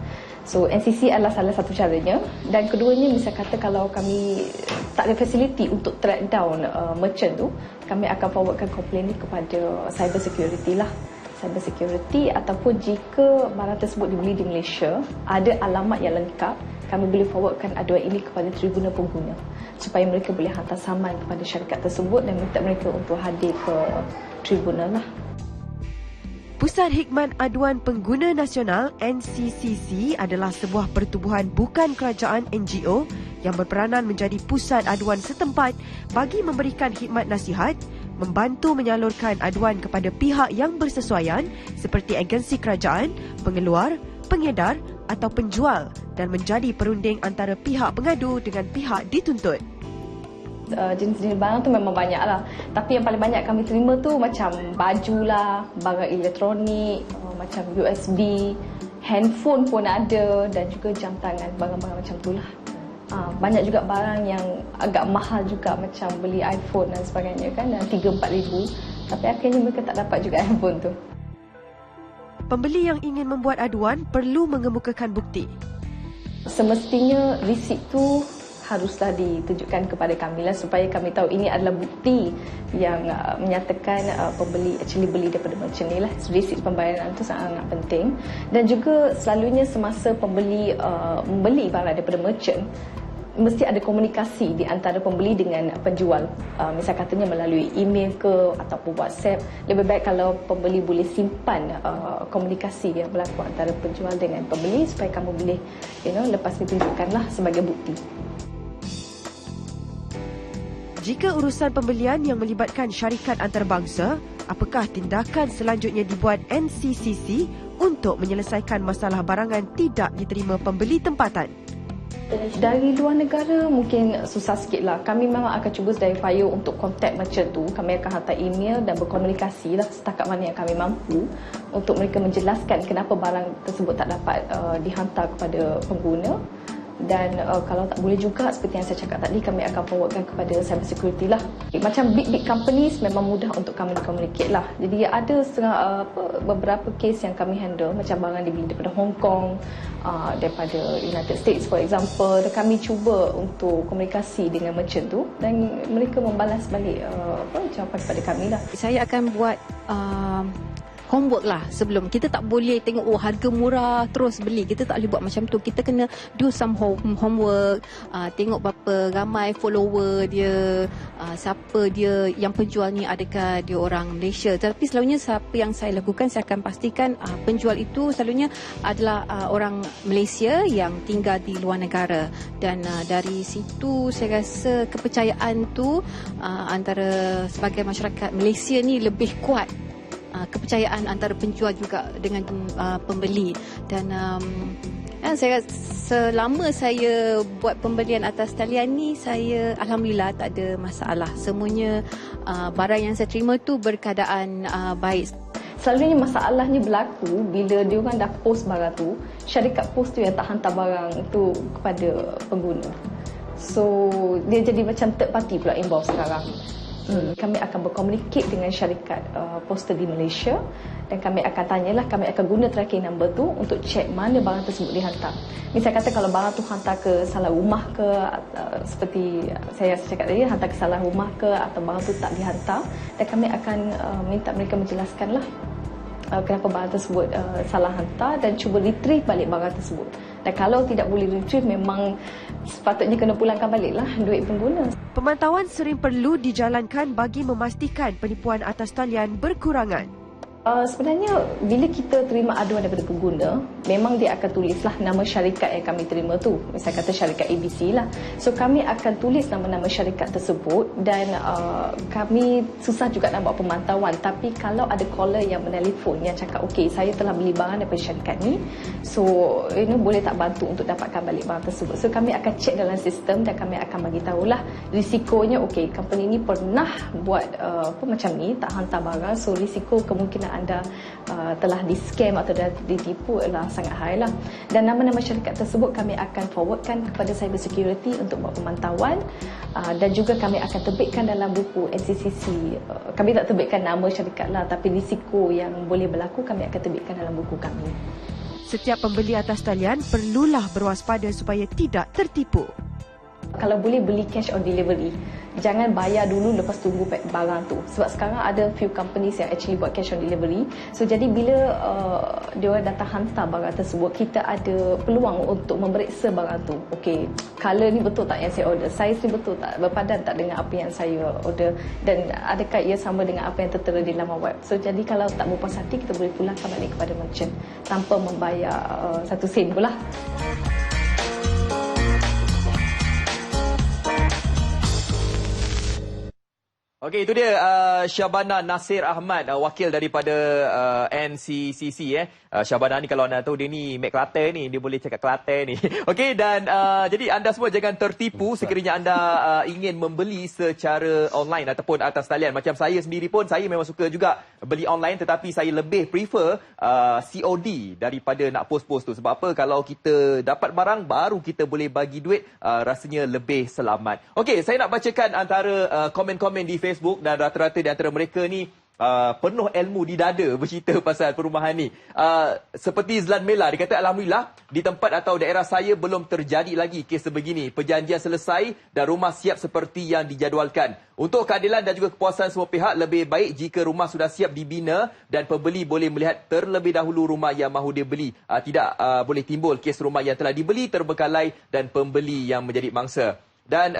So NCC adalah salah satu caranya, dan keduanya misal kata kalau kami tak ada fasiliti untuk track down merchant tu, kami akan forwardkan komplain ni kepada cyber security lah. Cyber security, ataupun jika barang tersebut dibeli di Malaysia, ada alamat yang lengkap, kami boleh forwardkan aduan ini kepada tribunal pengguna supaya mereka boleh hantar saman kepada syarikat tersebut dan minta mereka untuk hadir ke tribunal lah. Pusat Khidmat Aduan Pengguna Nasional NCCC adalah sebuah pertubuhan bukan kerajaan NGO yang berperanan menjadi pusat aduan setempat bagi memberikan khidmat nasihat, membantu menyalurkan aduan kepada pihak yang bersesuaian seperti agensi kerajaan, pengeluar, pengedar atau penjual, dan menjadi perunding antara pihak pengadu dengan pihak dituntut. Jenis-jenis barang tu memang banyak lah, tapi yang paling banyak kami terima tu macam baju lah, barang elektronik, macam USB, handphone pun ada, dan juga jam tangan, barang-barang macam tu lah. Banyak juga barang yang agak mahal juga, macam beli iPhone dan sebagainya kan, dan 3-4 ribu, tapi akhirnya mereka tak dapat juga handphone tu. Pembeli yang ingin membuat aduan perlu mengemukakan bukti. Semestinya resit tu haruslah ditunjukkan kepada kami lah, supaya kami tahu ini adalah bukti yang menyatakan pembeli actually beli daripada merchant ni lah. Resit pembayaran itu sangat penting, dan juga selalunya semasa pembeli membeli barang daripada merchant, mesti ada komunikasi di antara pembeli dengan penjual. Misal katanya melalui email ke ataupun WhatsApp. Lebih baik kalau pembeli boleh simpan komunikasi yang berlaku antara penjual dengan pembeli supaya kamu boleh lepas ditunjukkanlah sebagai bukti. Jika urusan pembelian yang melibatkan syarikat antarabangsa, apakah tindakan selanjutnya dibuat NCCC untuk menyelesaikan masalah barangan tidak diterima pembeli tempatan? Dari luar negara mungkin susah sikit lah. Kami memang akan cuba sedaya upaya untuk kontak merchant tu. Kami akan hantar email dan berkomunikasi lah setakat mana yang kami mampu untuk mereka menjelaskan kenapa barang tersebut tak dapat dihantar kepada pengguna. Dan kalau tak boleh juga, seperti yang saya cakap tadi, kami akan forwardkan kepada cyber security lah. Macam big companies memang mudah untuk kami communicate lah. Jadi ada beberapa case yang kami handle, macam barang dibeli daripada Hong Kong, daripada United States for example, dan kami cuba untuk komunikasi dengan merchant tu dan mereka membalas balik jawapan kepada kami lah. Saya akan buat homework lah sebelum. Kita tak boleh tengok harga murah terus beli. Kita tak boleh buat macam tu. Kita kena do some homework, tengok berapa ramai follower dia, siapa dia yang penjual ni, adakah dia orang Malaysia. Tapi selalunya siapa yang saya lakukan, saya akan pastikan penjual itu selalunya adalah orang Malaysia yang tinggal di luar negara, dan dari situ saya rasa kepercayaan tu antara sebagai masyarakat Malaysia ni lebih kuat. Kepercayaan antara penjual juga dengan pembeli. Dan saya selama saya buat pembelian atas talian ni, saya alhamdulillah tak ada masalah. Semuanya barang yang saya terima tu berkeadaan baik. Selalunya masalahnya berlaku bila dia orang dah post barang tu, syarikat post tu yang tak hantar barang tu kepada pengguna. So dia jadi macam third party pula involved sekarang. Kami akan berkomunikasi dengan syarikat poster di Malaysia, dan kami akan tanyalah, kami akan guna tracking number tu untuk cek mana barang tersebut dihantar. Misal kata kalau barang tu hantar ke salah rumah ke, seperti saya cakap tadi, hantar ke salah rumah ke, atau barang tu tak dihantar, dan kami akan minta mereka menjelaskanlah kenapa barang tersebut salah hantar, dan cuba retrieve balik barang tersebut. Dan kalau tidak boleh retrieve, memang sepatutnya kena pulangkan baliklah duit pengguna. Pemantauan sering perlu dijalankan bagi memastikan penipuan atas talian berkurangan. Sebenarnya bila kita terima aduan daripada pengguna, memang dia akan tulislah nama syarikat yang kami terima tu. Misal kata syarikat ABC lah. So kami akan tulis nama-nama syarikat tersebut, dan kami susah juga nak buat pemantauan. Tapi kalau ada caller yang menelefon yang cakap, okey, saya telah beli barang daripada syarikat ni, so boleh tak bantu untuk dapatkan balik barang tersebut. So kami akan cek dalam sistem, dan kami akan bagi tahulah risikonya. Okey, company ni pernah buat macam ni, tak hantar barang, so risiko kemungkinan anda telah di-scam atau dah ditipu adalah sangat high lah. Dan nama-nama syarikat tersebut kami akan forwardkan kepada cyber security untuk buat pemantauan. Dan juga kami akan terbitkan dalam buku NCCC. Kami tak terbitkan nama syarikat lah, tapi risiko yang boleh berlaku kami akan terbitkan dalam buku kami. Setiap pembeli atas talian perlulah berwaspada supaya tidak tertipu. Kalau boleh beli cash on delivery. Jangan bayar dulu lepas tunggu barang tu. Sebab sekarang ada few companies yang actually buat cash on delivery. So jadi bila dia orang datang hantar barang tersebut, kita ada peluang untuk memeriksa barang tu. Okey, color ni betul tak yang saya order? Size ni betul tak? Berpadan tak dengan apa yang saya order? Dan adakah ia sama dengan apa yang tertera di laman web? So jadi kalau tak berpuas hati, kita boleh pulangkan balik kepada merchant tanpa membayar 1 sen pula. Okey, itu dia Syabana Nasir Ahmad, wakil daripada NCCC. Syabana ni kalau anda tahu, dia ni Mek Kelantan ni, dia boleh cakap Kelantan ni. Okey, dan jadi anda semua jangan tertipu sekiranya anda ingin membeli secara online ataupun atas talian. Macam saya sendiri pun, saya memang suka juga beli online, tetapi saya lebih prefer COD daripada nak post-post tu. Sebab apa? Kalau kita dapat barang, baru kita boleh bagi duit, rasanya lebih selamat. Okey, saya nak bacakan antara komen-komen di Facebook, dan rata-rata di antara mereka ni penuh ilmu di dada bercerita pasal perumahan ni. Seperti Zlan Mela, dia kata alhamdulillah di tempat atau daerah saya belum terjadi lagi kes sebegini. Perjanjian selesai dan rumah siap seperti yang dijadualkan. Untuk keadilan dan juga kepuasan semua pihak, lebih baik jika rumah sudah siap dibina dan pembeli boleh melihat terlebih dahulu rumah yang mahu dia beli. Tidak boleh timbul kes rumah yang telah dibeli terbekalai dan pembeli yang menjadi mangsa. Dan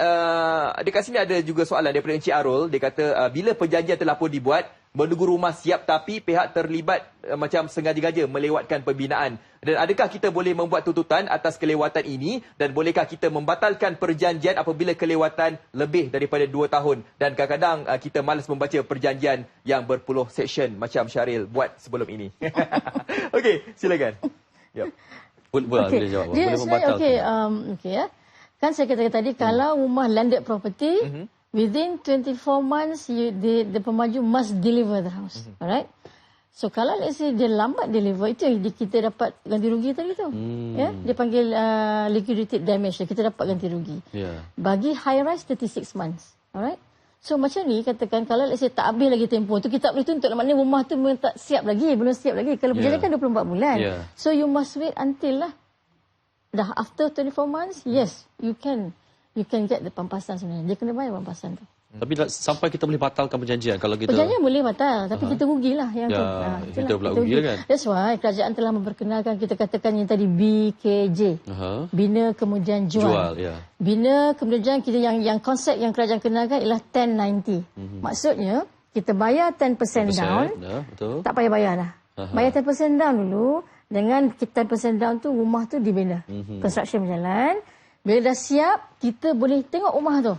dekat sini ada juga soalan daripada Encik Arul. Dia kata, bila perjanjian telah pun dibuat, menunggu rumah siap tapi pihak terlibat macam sengaja-ngaja melewatkan pembinaan. Dan adakah kita boleh membuat tuntutan atas kelewatan ini? Dan bolehkah kita membatalkan perjanjian apabila kelewatan lebih daripada 2 tahun? Dan kadang-kadang kita malas membaca perjanjian yang berpuluh seksyen macam Syaril buat sebelum ini. Okey, silakan. Yep. Boleh jawab. Boleh membatalkan. Okey ya. Kan saya katakan tadi, kalau rumah landed property, within 24 months, the pemaju must deliver the house. Alright? So, kalau let's say dia lambat deliver, itu yang kita dapat ganti rugi tadi tu. Ya? Dia panggil liquidated damage. Kita dapat ganti rugi. Bagi high rise, 36 months. Alright? So, macam ni, katakan, kalau let's say tak habis lagi tempoh tu, kita tak boleh tuntut. Maknanya rumah tu memang tak siap lagi, belum siap lagi. Kalau perjanjian kan 24 bulan. So, you must wait until lah. Dah after 24 months, yes, you can get the pampasan sebenarnya. Dia kena bayar pampasan tu. Tapi sampai kita boleh batalkan perjanjian kalau kita... Perjanjian boleh batal, tapi kita rugilah yang tu. Kita pula rugi kan? That's why kerajaan telah memperkenalkan, kita katakan yang tadi BKJ. Bina kemudian jual. Bina kemudian kita yang konsep yang kerajaan kenalkan ialah 1090. Maksudnya, kita bayar 10% down, tak payah bayar dah. Bayar 10% down dulu. Dengan kita 10% down tu, rumah tu dibina. Construction berjalan. Bila dah siap, kita boleh tengok rumah tu.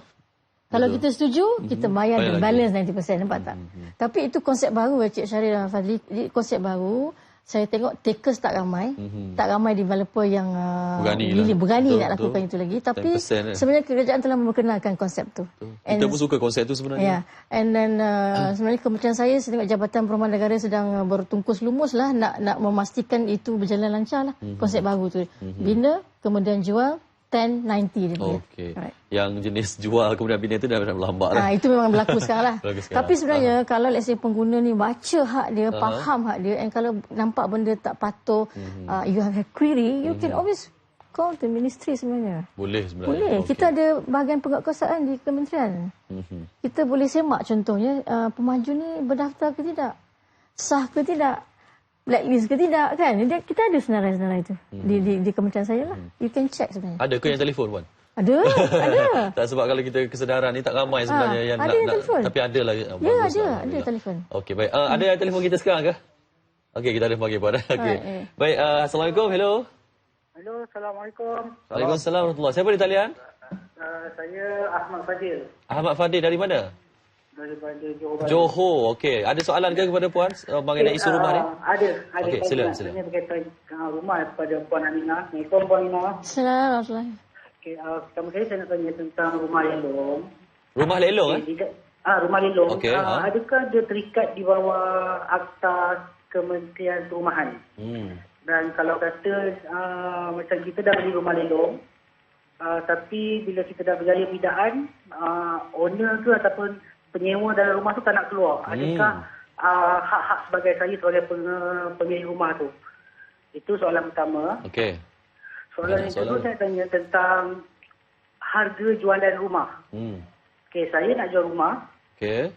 Kalau kita setuju, kita bayar the balance 90%. Nampak tak? Tapi itu konsep baru, Cik Syaril dan Fadli. Konsep baru, saya tengok takers tak ramai. Tak ramai developer yang berani nak lakukan itu lagi. Tapi sebenarnya kerajaan telah memperkenalkan konsep tu. Kita pun suka konsep tu sebenarnya. And then sebenarnya kementerian saya tengok Jabatan Perumahan Negara sedang bertungkus lumus lah nak memastikan itu berjalan lancar lah. Konsep baru tu. Bina, kemudian jual, 1090 dia. Okey. Yang jenis jual kemudian bina itu dah lambat lah. Itu memang berlaku sekarang lah. Tapi sebenarnya kalau let's say pengguna ni baca hak dia, faham hak dia, and kalau nampak benda tak patuh, you have a query, you can always call the ministry sebenarnya. Boleh sebenarnya. Boleh. Kita ada bahagian penguatkuasaan di kementerian. Kita boleh semak contohnya, pemaju ni berdaftar ke tidak? Sah ke tidak? Blacklist ke tidak kan? Kita ada senarai-senarai itu di kementerian saya lah. You can check sebenarnya. Ada ke yang telefon puan? Ada. Tak, sebab kalau kita kesedaran ni tak ramai sebenarnya yang ada nak telefon. tapi ada lah. Ada telefon. Okey, baik. Ada yang telefon kita sekarang ke? Okey, kita ada panggil puan. Okey. Baik, assalamualaikum. Hello. Hello, assalamualaikum. Waalaikumsalam warahmatullahi. Siapa di talian? Saya Ahmad Fadil. Ahmad Fadil dari mana? Daripada Johor. Johor. Okey. Ada soalan ke kepada puan mengenai isu rumah ni? Ada. Okey, silakan. Saya berkaitan rumah kepada Puan Aminah. Assalamualaikum Puan Aminah. Assalamualaikum. Okey, pertama kali saya nak tanya tentang rumah lelong. Rumah lelong rumah lelong. Okey, adakah dia terikat di bawah Akta Kementerian Perumahan? Dan kalau kata macam kita dah beli rumah lelong, Tapi bila kita dah berjaya pindaan, owner ke ataupun penyewa dalam rumah tu tak nak keluar. Adakah hak-hak sebagai saya sebagai pemilik rumah tu? Itu soalan pertama. Okey. Soalan yang kedua saya tanya tentang harga jualan rumah. Okey, saya nak jual rumah. Okey.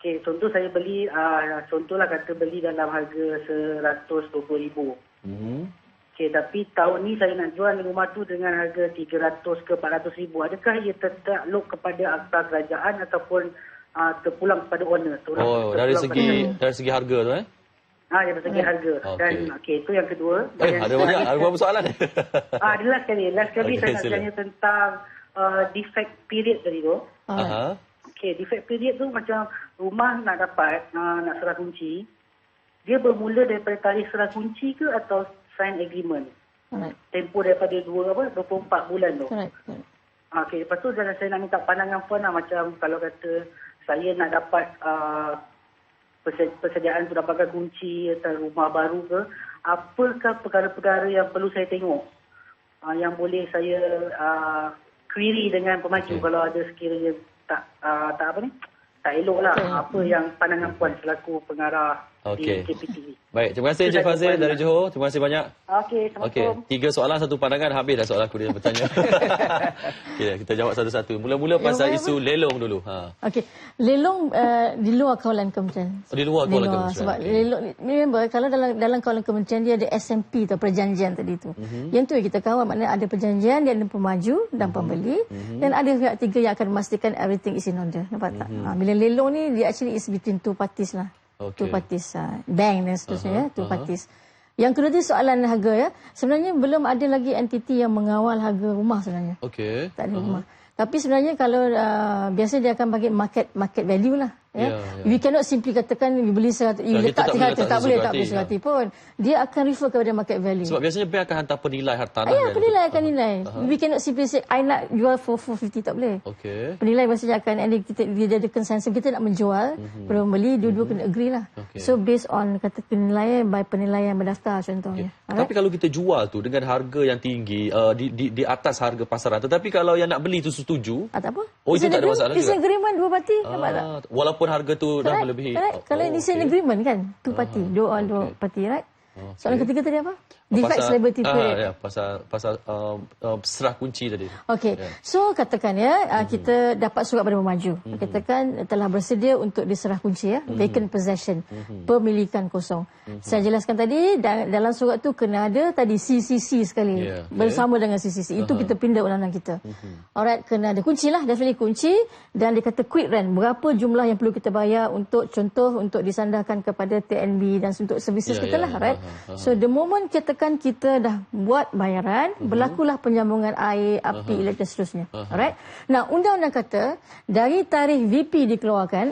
Okey, contoh saya beli, contohlah kata beli dalam harga 120,000. Okey, tapi tahun ni saya nak jual rumah tu dengan harga 300 ke 400,000. Adakah ia tertakluk kepada akta kerajaan ataupun terpulang kepada owner? Dari segi harga tu dari segi harga. Dan okey, itu yang kedua. Ada berapa soalan ni? Last sekali saya nak tanya tentang defect period tadi tu. Okey, defect period tu macam rumah nak dapat, nak serah kunci. Dia bermula daripada tarikh serah kunci ke atau sign agreement? Tempoh daripada 24 bulan tu. Okey, lepas tu saya nak minta pandangan Puan macam kalau kata saya nak dapat persediaan tu dapatkan kunci atau rumah baru ke, apakah perkara-perkara yang perlu saya tengok yang boleh saya query dengan pemaju kalau ada sekiranya tak elok lah. Apa yang pandangan Puan selaku pengarah di KPTV. Baik, terima kasih Encik Fazil dari Johor. Terima kasih banyak. Assalamualaikum. 3 soalan, 1 pandangan, habis dah soalan aku dia bertanya. Kita jawab satu-satu. Mula-mula pasal isu lelong dulu. Okey, lelong di luar kawalan kementerian. Di luar kawalan kementerian. Sebab lelong, remember kalau dalam kawalan kementerian dia ada SMP atau perjanjian tadi tu. Yang tu yang kita kawal, maknanya ada perjanjian, dia ada pemaju dan pembeli, dan ada pihak tiga yang akan memastikan everything is in order. Nampak tak? Bila lelong ni dia actually is between two parties lah. Two parties, bank dan seterusnya, two parties. Yang kedua tu soalan harga ya. Sebenarnya belum ada lagi entiti yang mengawal harga rumah sebenarnya. Tak ada rumah. Tapi sebenarnya kalau biasa dia akan bagi market value lah. We cannot simply katakan you beli 100, you letak 300, tak boleh 100 pun. Dia akan refer kepada market value. Sebab biasanya bank akan hantar penilai harta tanah. Penilai akan nilai. We cannot simply say I nak jual for 450, tak boleh. Penilai biasanya akan dia ada consensus kita nak menjual, pembeli dua-dua kena agree lah. So based on kata penilaian by penilaian berdaftar contohnya. Tapi kalau kita jual tu dengan harga yang tinggi di atas harga pasaran, tetapi kalau yang nak beli tu setuju, tak apa. Itu tak ada masalah juga. It's agreement dua parti, nampak tak? Walaupun harga tu dah melebihi. Kalau ini agreement kan, two party, dua parti, right? Soalan ketiga tadi apa? Defect liability period. Pasal serah kunci tadi. Okey. So katakan kita dapat surat pada pemaju. Katakan telah bersedia untuk diserah kunci vacant possession, pemilikan kosong. Saya jelaskan tadi dalam surat tu kena ada tadi CCC sekali bersama dengan CCC. Itu kita pindah undang-undang kita. Alright, kena ada kunci lah, definitely kunci, dan dia kata quit rent, berapa jumlah yang perlu kita bayar untuk contoh untuk disandarkan kepada TNB dan untuk services kita lah, right? So the moment kita dah buat bayaran, berlakulah penyambungan air, api, elektrik seterusnya. Alright. Nah, undang-undang kata dari tarikh VP dikeluarkan,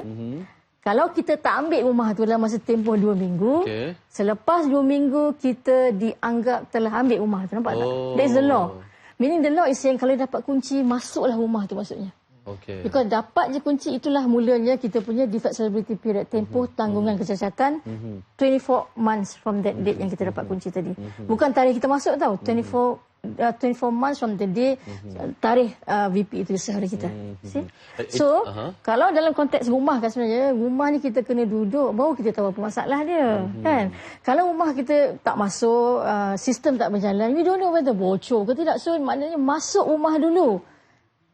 kalau kita tak ambil rumah tu dalam masa tempoh 2 minggu, selepas 2 minggu kita dianggap telah ambil rumah tu. Nampak tak? That's the law. Meaning the law is saying kalau dapat kunci, masuklah rumah tu maksudnya. Because dapat je kunci, itulah mulanya kita punya deferred salability period, tempoh tanggungan kecacatan 24 months from that date yang kita dapat kunci tadi. Bukan tarikh kita masuk tau, 24 months from the day tarikh VP itu sehari kita. So, kalau dalam konteks rumah kan sebenarnya, rumah ni kita kena duduk baru kita tahu apa masalah dia, kan? Kalau rumah kita tak masuk, sistem tak berjalan, we don't know whether bocor ke tidak. So, maknanya masuk rumah dulu.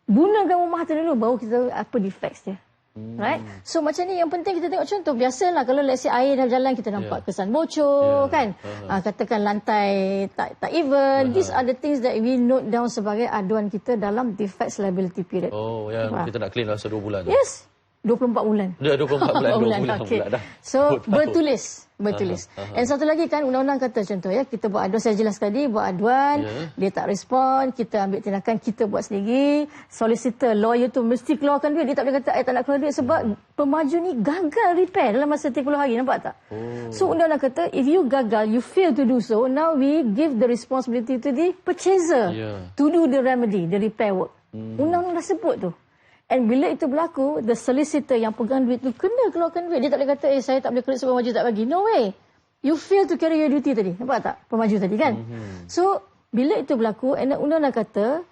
Gunakan rumah tu dulu, baru kita apa defects dia. Right? So macam ni yang penting kita tengok contoh. Biasalah kalau let's say air dah jalan, kita nampak kesan bocor, kan? Katakan lantai tak even. These are the things that we note down sebagai aduan kita dalam defects liability period. Kita nak claim dalam 2 bulan. Yes. 24 bulan. Dah 24 bulan, 2 bulan pula dah. So bertulis. Dan satu lagi kan undang-undang kata contoh kita buat aduan, saya jelas tadi buat aduan, dia tak respon, kita ambil tindakan, kita buat sendiri. Solicitor, lawyer tu mesti keluarkan duit, dia tak boleh kata tak nak keluar duit sebab pemaju ni gagal repair dalam masa 30 hari, nampak tak? So undang-undang kata if you gagal, you fail to do so, now we give the responsibility to the purchaser to do the remedy, the repair work. Undang-undang dah sebut tu. And bila itu berlaku, the solicitor yang pegang duit tu kena keluarkan duit. Dia tak boleh kata, saya tak boleh keluar sebab pemaju tak bagi. No way. You fail to carry your duty tadi. Nampak tak? Pemaju tadi kan? So, bila itu berlaku, undang-undang kata,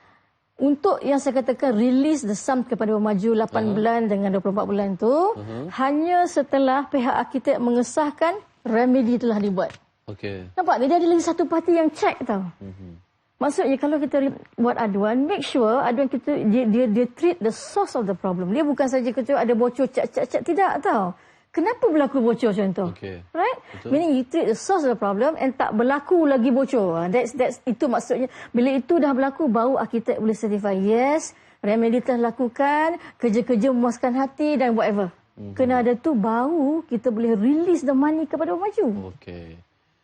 Untuk yang saya katakan release the sum kepada pemaju 8 bulan dengan 24 bulan tu, hanya setelah pihak arkitek mengesahkan remedi telah dibuat. Okey. Nampak? Dia ada lagi satu parti yang check tau. Maksudnya kalau kita buat aduan, make sure aduan kita dia treat the source of the problem. Dia bukan saja kata ada bocor cek tidak tau. Kenapa berlaku bocor contoh? Okay. Right? Betul. Meaning you treat the source of the problem and tak berlaku lagi bocor. That's itu maksudnya. Bila itu dah berlaku, baru arkitek boleh certify. Yes, remedi telah lakukan, kerja-kerja memuaskan hati dan whatever. Kena ada tu, baru kita boleh release the money kepada pemaju. Okey.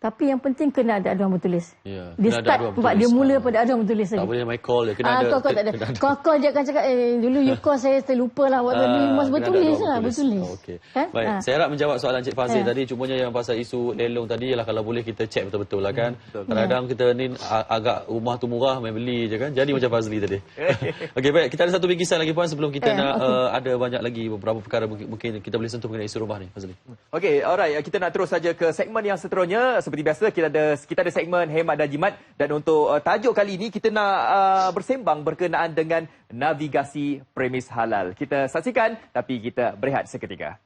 Tapi yang penting kena ada aduan bertulis. Ya, dia start, sebab dia mula pada aduan bertulis tak lagi. boleh my call dia. Kena ada. Kau tak ada. Kau dia akan cakap, dulu you call saya terlupa lah. Waktu ni mas bertulis lah. Bertulis. Okey. Kan? Baik, saya harap menjawab soalan Cik Fazil tadi. Cumanya yang pasal isu lelong tadi ialah kalau boleh kita check betul-betul lah kan. Kadang-kadang kita ni agak rumah tu murah, main beli je kan. Jadi macam Fazli tadi. Okey, baik. Kita ada satu bingkisan lagi puan sebelum kita nak ada banyak lagi beberapa perkara mungkin kita boleh sentuh mengenai isu rumah ni, Fazli. Okey, alright. Kita nak terus saja ke segmen yang seterusnya. Seperti biasa, kita ada segmen Hemat dan Jimat, dan untuk tajuk kali ini kita nak bersembang berkenaan dengan navigasi premis halal. Kita saksikan tapi kita berehat seketika.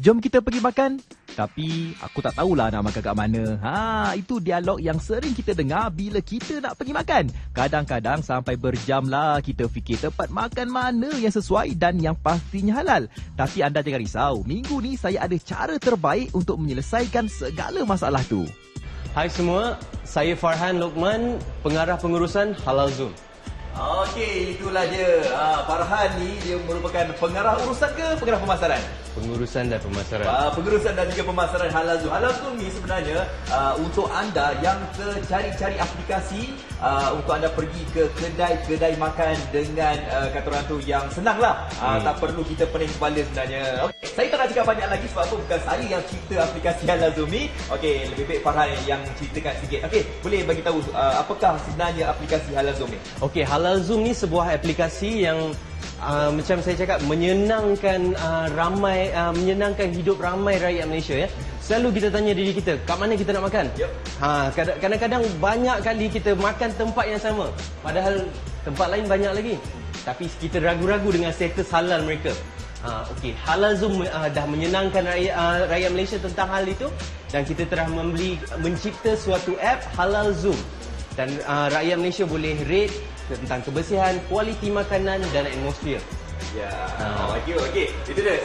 Jom kita pergi makan. Tapi aku tak tahulah nak makan kat mana. Itu dialog yang sering kita dengar bila kita nak pergi makan. Kadang-kadang sampai berjam lah kita fikir tempat makan mana yang sesuai dan yang pastinya halal. Tapi anda jangan risau. Minggu ni saya ada cara terbaik untuk menyelesaikan segala masalah tu. Hai semua, saya Farhan Lokman, pengarah pengurusan Halal Zoom. Okey, itulah dia. Farhan ni dia merupakan pengarah urusan ke pengarah pemasaran? Pengurusan dan pemasaran. Pengurusan dan juga pemasaran Halal Zoom. Halal Zoom ni sebenarnya untuk anda yang cari-cari aplikasi untuk anda pergi ke kedai-kedai makan dengan kata orang tu yang senang lah. Tak perlu kita pening kepala sebenarnya. Okay. Saya tak nak cakap banyak lagi sebab apa, bukan saya yang cipta aplikasi Halal Zoom ni. Okey, lebih baik Farhan yang ceritakan sikit. Okey, boleh bagi tahu apakah sebenarnya aplikasi Halal Zoom ni? Okey, Halal Zoom ni sebuah aplikasi yang macam saya cakap menyenangkan menyenangkan hidup ramai rakyat Malaysia ya. Selalu kita tanya diri kita, kat mana kita nak makan? Kadang-kadang banyak kali kita makan tempat yang sama, padahal tempat lain banyak lagi. Tapi kita ragu-ragu dengan status halal mereka. Okey, Halal Zoom dah menyenangkan rakyat Malaysia tentang hal itu, dan kita telah mencipta suatu app Halal Zoom. Dan rakyat Malaysia boleh rate tentang kebersihan, kualiti makanan dan atmosfer. Ya, okey. Itu dia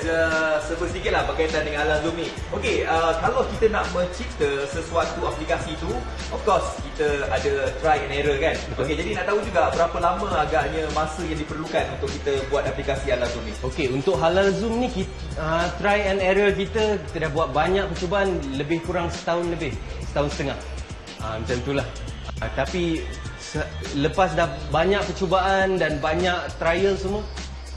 sedikit lah berkaitan dengan Halal Zoom ni. Okey, kalau kita nak mencipta sesuatu aplikasi tu, of course kita ada try and error kan. Okey, jadi nak tahu juga berapa lama agaknya masa yang diperlukan untuk kita buat aplikasi Halal Zoom ni. Okey, untuk Halal Zoom ni try and error kita dah buat banyak percubaan, lebih kurang setahun setengah. Macam itulah. Tapi lepas dah banyak percubaan dan banyak trial semua,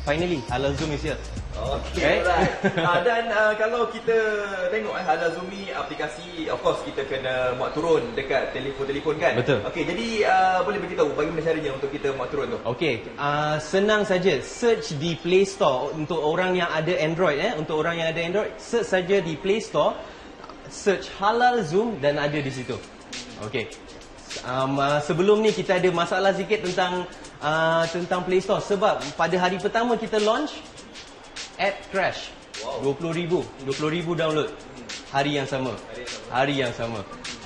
finally Halal Zoom is here. Okey, right. Dan kalau kita tengok Halal Zoom ni aplikasi, of course kita kena muat turun dekat telefon kan. Betul. Okey, jadi boleh beritahu bagaimana caranya untuk kita muat turun tu? Okey, senang saja. Search di Play Store untuk orang yang ada Android untuk orang yang ada Android, search saja di Play Store, search Halal Zoom dan ada di situ. Okey. Sebelum ni kita ada masalah sikit tentang Play Store sebab pada hari pertama kita launch, app crash. 20,000 download hari yang sama.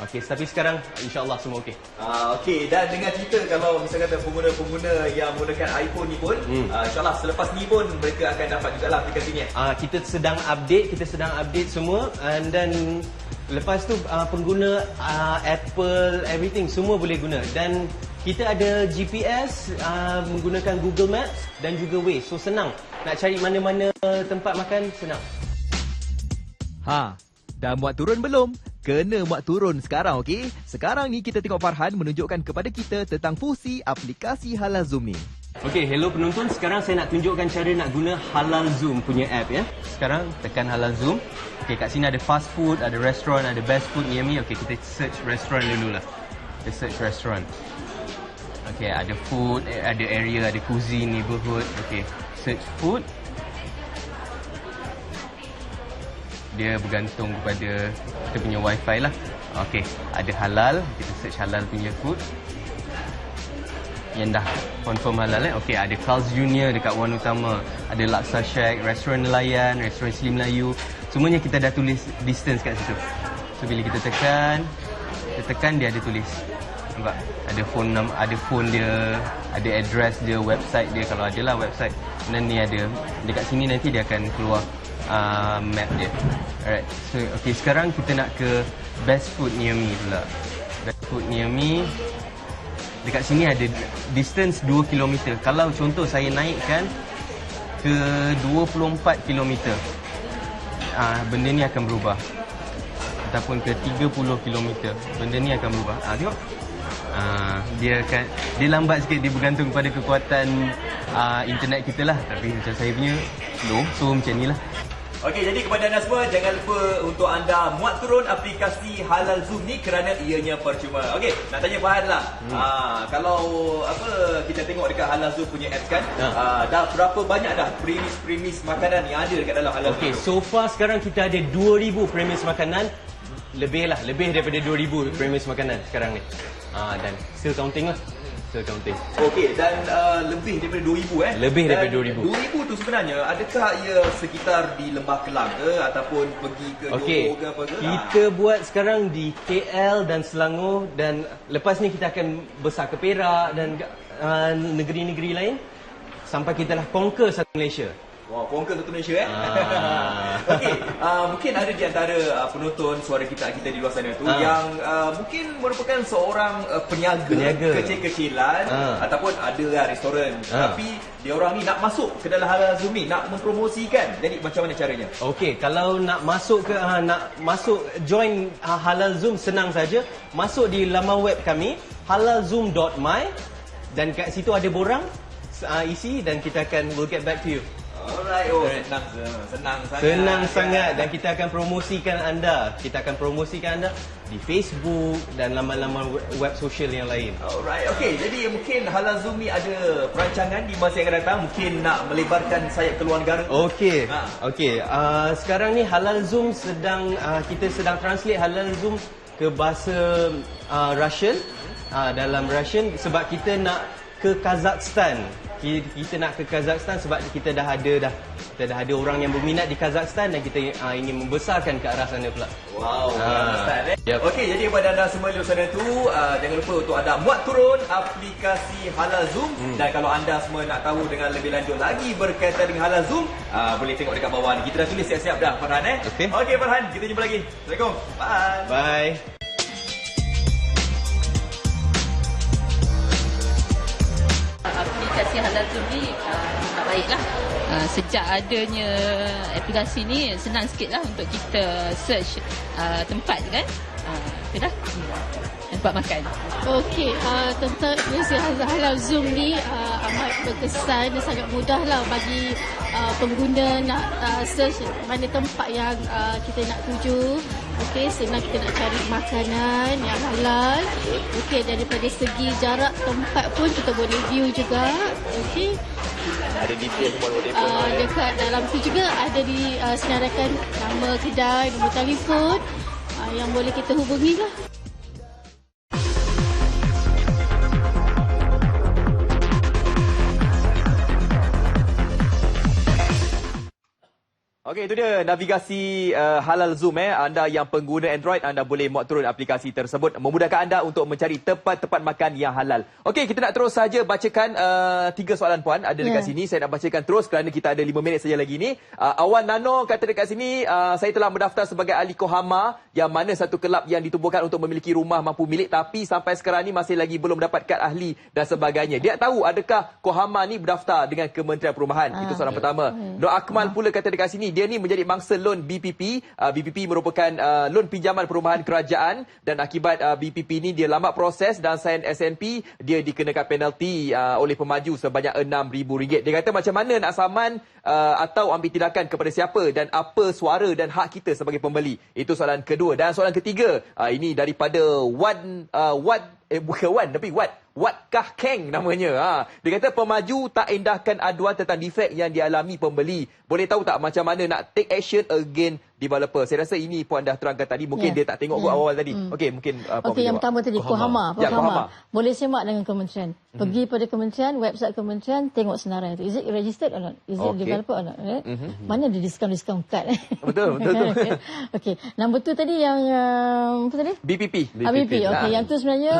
Okey, tapi sekarang insya-Allah semua okey. Okey, dan dengan cerita kalau misalnya kata pengguna-pengguna yang menggunakan iPhone ni pun, insya-Allah selepas ni pun mereka akan dapat jugalah aplikasi ni. Kita sedang update semua, and then lepas tu pengguna Apple, everything semua boleh guna, dan kita ada GPS menggunakan Google Maps dan juga Waze. So senang nak cari mana-mana tempat makan, senang. Dah muat turun belum? Kena muat turun sekarang, okey? Sekarang ni kita tengok Farhan menunjukkan kepada kita tentang fungsi aplikasi Halal Zoom ni. Okey, hello penonton. Sekarang saya nak tunjukkan cara nak guna Halal Zoom punya app ya. Sekarang tekan Halal Zoom. Okey, kat sini ada fast food, ada restaurant, ada best food near me. Okey, kita search restaurant dululah. Kita search restaurant. Okey, ada food, ada area, ada cuisine, neighborhood. Okey, search food. dia bergantung kepada kita punya wifi lah. Okey, ada halal, kita search halal punya food. Yang dah confirm halal Okey, ada Carl's Junior dekat Wan Utama, ada Laksa Shack, Restoran Nelayan, Restoran Sri Melayu. Semuanya kita dah tulis distance kat situ. So bila kita tekan dia ada tulis. Nampak? Ada phone dia, ada address dia, website dia kalau ada lah website. Dan ni ada dekat sini nanti dia akan keluar map dia. Alright. So okey, sekarang kita nak ke Best Food Near Me pula. Best Food Near Me dekat sini ada distance 2 km. Kalau contoh saya naikkan ke 24 km, benda ni akan berubah. Ataupun ke 30 km, benda ni akan berubah. Tengok. Dia lambat sikit, dia bergantung kepada kekuatan internet kita lah. Tapi macam saya punya slow, so macam ni lah. Okey, jadi kepada anda semua, jangan lupa untuk anda muat turun aplikasi Halal Zoom ni kerana ianya percuma. Okey, nak tanya Farhan lah. Kalau kita tengok dekat Halal Zoom punya apps kan, dah berapa banyak dah premis makanan yang ada dekat dalam Halal Zoom? Okey, so far sekarang kita ada 2000 premis makanan. Lebih daripada 2000 premis makanan sekarang ni. Dan still counting lah. Okey, dan lebih daripada 2000 Lebih daripada 2000. 2000 tu sebenarnya adakah ia sekitar di Lembah Kelang ke ataupun pergi ke Johor ke apa ke? Kita buat sekarang di KL dan Selangor, dan lepas ni kita akan besar ke Perak dan negeri-negeri lain sampai kita dah conquer satu Malaysia. Wow, conquer satu Malaysia Okey, mungkin ada di antara penonton suara kita di luar sana tu yang mungkin merupakan seorang peniaga kecil-kecilan ataupun ada restoran, tapi dia orang ni nak masuk ke dalam Halal Zoom ni, nak mempromosikan. Jadi macam mana caranya? Okey, kalau nak masuk join Halal Zoom, senang saja. Masuk di laman web kami halalzoom.my, dan kat situ ada borang, isi dan kita akan we'll get back to you. Alright, senang sangat. Senang sangat, dan kita akan promosikan anda. Di Facebook dan laman-laman web sosial yang lain. Alright, okey. Jadi mungkin Halal Zoom ni ada perancangan di masa yang akan datang, mungkin nak melebarkan sayap ke luar negara. Okey. Sekarang ni Halal Zoom kita sedang translate Halal Zoom ke bahasa Russian. Dalam Russian sebab kita nak ke Kazakhstan. Kita nak ke Kazakhstan sebab kita dah ada orang yang berminat di Kazakhstan, dan kita ingin membesarkan ke arah sana pula. Wow, Kazakhstan Okey, jadi kepada anda semua di sana tu, jangan lupa untuk anda muat turun aplikasi Halal Zoom. Dan kalau anda semua nak tahu dengan lebih lanjut lagi berkaitan dengan Halal Zoom, boleh tengok dekat bawah ni. Kita dah tulis siap-siap dah, Farhan Okey Farhan, kita jumpa lagi. Assalamualaikum. Bye. Aplikasi Halal Zoom ni tak baiklah. Sejak adanya aplikasi ni, senang sikit lah untuk kita search tempat kan. Dah tempat makan. Okey, tentang aplikasi Halal Zoom ni amat berkesan dan sangat mudah lah bagi pengguna nak search mana tempat yang kita nak tuju. Okey, senang kita nak cari makanan yang halal. Okey, daripada segi jarak tempat pun kita boleh view juga. Okey. Ada detail semua dekat dalam tu juga ada disenaraikan nama kedai, nombor telefon yang boleh kita hubungi lah. Okey, itu dia navigasi Halal Zoom. Anda yang pengguna Android, anda boleh muat turun aplikasi tersebut, memudahkan anda untuk mencari tempat-tempat makan yang halal. Okey, kita nak terus saja bacakan 3 soalan puan ada dekat sini. Saya nak bacakan terus kerana kita ada 5 minit saja lagi ni. Awan Nano kata dekat sini, saya telah mendaftar sebagai ahli Kohama, yang mana satu kelab yang ditubuhkan untuk memiliki rumah mampu milik, tapi sampai sekarang ni masih lagi belum dapat kad ahli dan sebagainya. Dia tahu adakah Kohama ni berdaftar dengan Kementerian Perumahan? Itu soalan pertama. Nur Akmal pula kata dekat sini, dia ni menjadi mangsa loan BPP. BPP merupakan loan pinjaman perumahan kerajaan, dan akibat BPP ni dia lambat proses dan sign SNP, dia dikenakan penalti oleh pemaju sebanyak RM6,000. Dia kata macam mana nak saman atau ambil tindakan kepada siapa, dan apa suara dan hak kita sebagai pembeli. Itu soalan kedua. Dan soalan ketiga, ini daripada Watkah Keng namanya. Dia kata pemaju tak indahkan aduan tentang defek yang dialami pembeli. Boleh tahu tak macam mana nak take action against developer. Saya rasa ini Puan dah terangkan tadi. Mungkin dia tak tengok awal tadi. Okey, mungkin Okey, yang pertama tadi Kohama. Boleh semak dengan kementerian. Pergi pada kementerian, website kementerian, tengok senarai itu. Is it registered or not? Is it developer or not? Mana ada diskaun kad? Betul. Okey. Nombor 2 tadi yang apa tadi? BPP. Okey, yang tu sebenarnya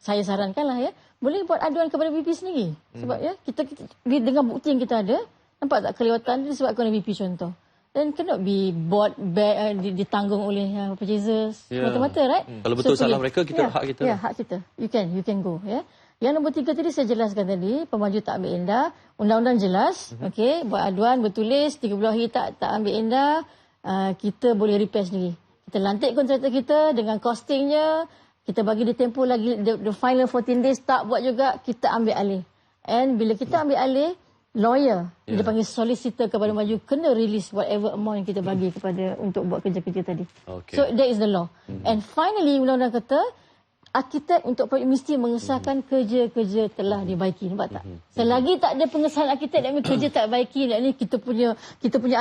saya sarankanlah ya. Boleh buat aduan kepada BP sendiri. Sebab ya kita dengan bukti yang kita ada, nampak tak kelewatan disebabkan oleh BP contoh. Dan cannot be bought back, ditanggung oleh purchasers mata-mata, right? Kalau betul salah mereka, hak kita. Ya, hak kita. You can go, ya. Yang nombor 3 tadi saya jelaskan tadi, pemaju tak ambil endah, undang-undang jelas, okey, buat aduan bertulis 30 hari tak ambil endah, kita boleh repair sendiri. Kita lantik kontraktor kita dengan costingnya, kita bagi dia tempoh lagi the final 14 days tak buat juga, kita ambil alih. And bila kita ambil alih, lawyer, dia panggil solicitor kepada maju, kena release whatever amount yang kita bagi kepada untuk buat kerja-kerja tadi. So that is the law. And finally, undang-undang kata arkitek untuk proyek mesti mengesahkan kerja-kerja telah dibaiki. Nampak tak? Selagi tak ada pengesahan arkitek, dan kerja tak baiki, dan ni kita punya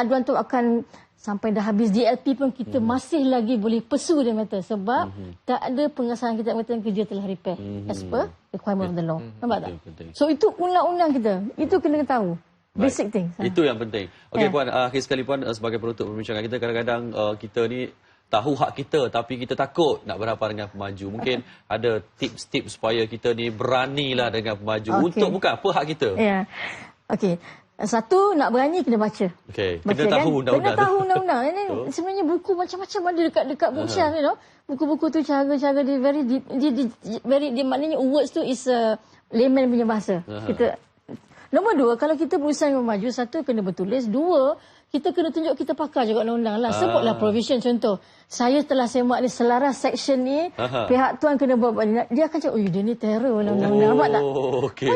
aduan tu akan sampai dah habis DLP pun kita masih lagi boleh pursue dia kata, sebab tak ada pengesahan arkitek kata kerja telah repair as per requirement of the law. Nampak tak? So itu undang-undang kita. Itu kena tahu. Basic thing. Itu yang penting. Okey Puan, akhir sekali Puan, sebagai penutup perbincangan kita, kadang-kadang kita ni tahu hak kita tapi kita takut nak berhadapan dengan pemaju. Mungkin ada tips-tips supaya kita ni beranilah dengan pemaju untuk bukan apa hak kita. Ya. Okey. Satu, nak berani kena baca. Okey. Kena tahu undang-undang. Kena tahu undang-undang. Ini sebenarnya buku macam-macam ada dekat bookshelf ni, buku-buku tu cara-cara dia very maknanya words tu is layman punya bahasa. Kita nombor 2, kalau kita berusaha maju, satu kena bertulis, 2 kita kena tunjuk kita pakar juga undang-undang lah. Sebutlah provision contoh. Saya telah semak ni selaras section ni, pihak tuan kena buat, dia akan cakap, oh dia ni terror undang-undang. Nampak tak? Okay.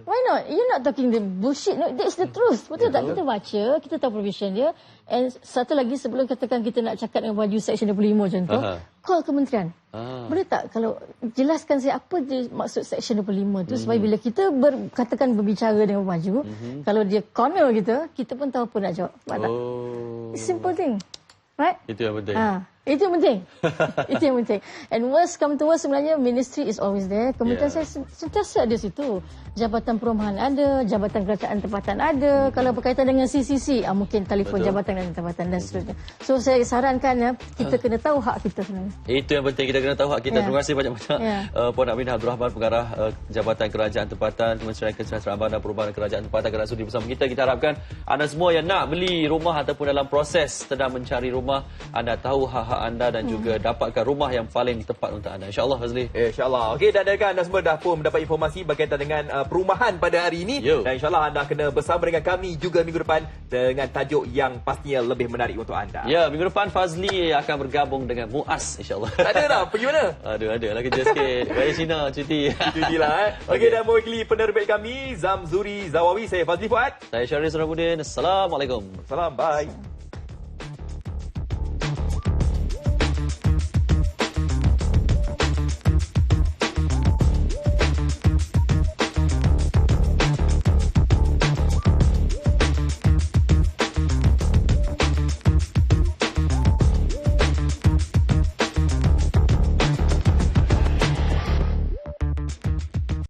Why not? You're not talking the bullshit. No, that's the truth. Betul tak? Kita baca, kita tahu provision dia. And satu lagi sebelum katakan kita nak cakap dengan baju section 25 contoh, call kementerian. Boleh tak kalau jelaskan saya apa dia maksud section 25 tu, supaya bila kita katakan berbicara dengan pemaju, kalau dia corner kita pun tahu apa nak jawab. Simple thing. Right? Itu yang penting. Itu yang penting. Itu yang penting. And worst come to worst, sebenarnya ministry is always there. Kementerian saya sentiasa ada situ. Jabatan Perumahan ada, Jabatan Kerajaan Tempatan ada. Kalau berkaitan dengan CCC, mungkin telefon Jabatan dan Tempatan dan seterusnya. So saya sarankan kita kena tahu hak kita sebenarnya. Itu yang penting, kita kena tahu hak kita. Terima kasih banyak-banyak Puan Aminah Abdul Rahman, Pengarah Jabatan Kerajaan Tempatan, Kementerian Kesejahteraan Bandar Perubahan Kerajaan Tempatan, kerana sudi bersama kita. Kita harapkan anda semua yang nak beli rumah ataupun dalam proses sedang mencari rumah, anda tahu hak anda dan juga dapatkan rumah yang paling tepat untuk anda. InsyaAllah, Fazli. InsyaAllah. Okey, dan anda semua dah pun mendapat informasi berkaitan dengan perumahan pada hari ini. Dan insyaAllah anda kena bersama dengan kami juga minggu depan dengan tajuk yang pastinya lebih menarik untuk anda. Ya, minggu depan Fazli akan bergabung dengan Muaz, insyaAllah. Ada dah, pergi mana? Ada lah kerja sikit. Balik Cina, cuti. Cuti lah. Okey, dan mewakili penerbit kami, Zamzuri Zawawi, saya Fazli Fuad. Saya Syaril Surabuddin. Assalamualaikum. Salam, bye.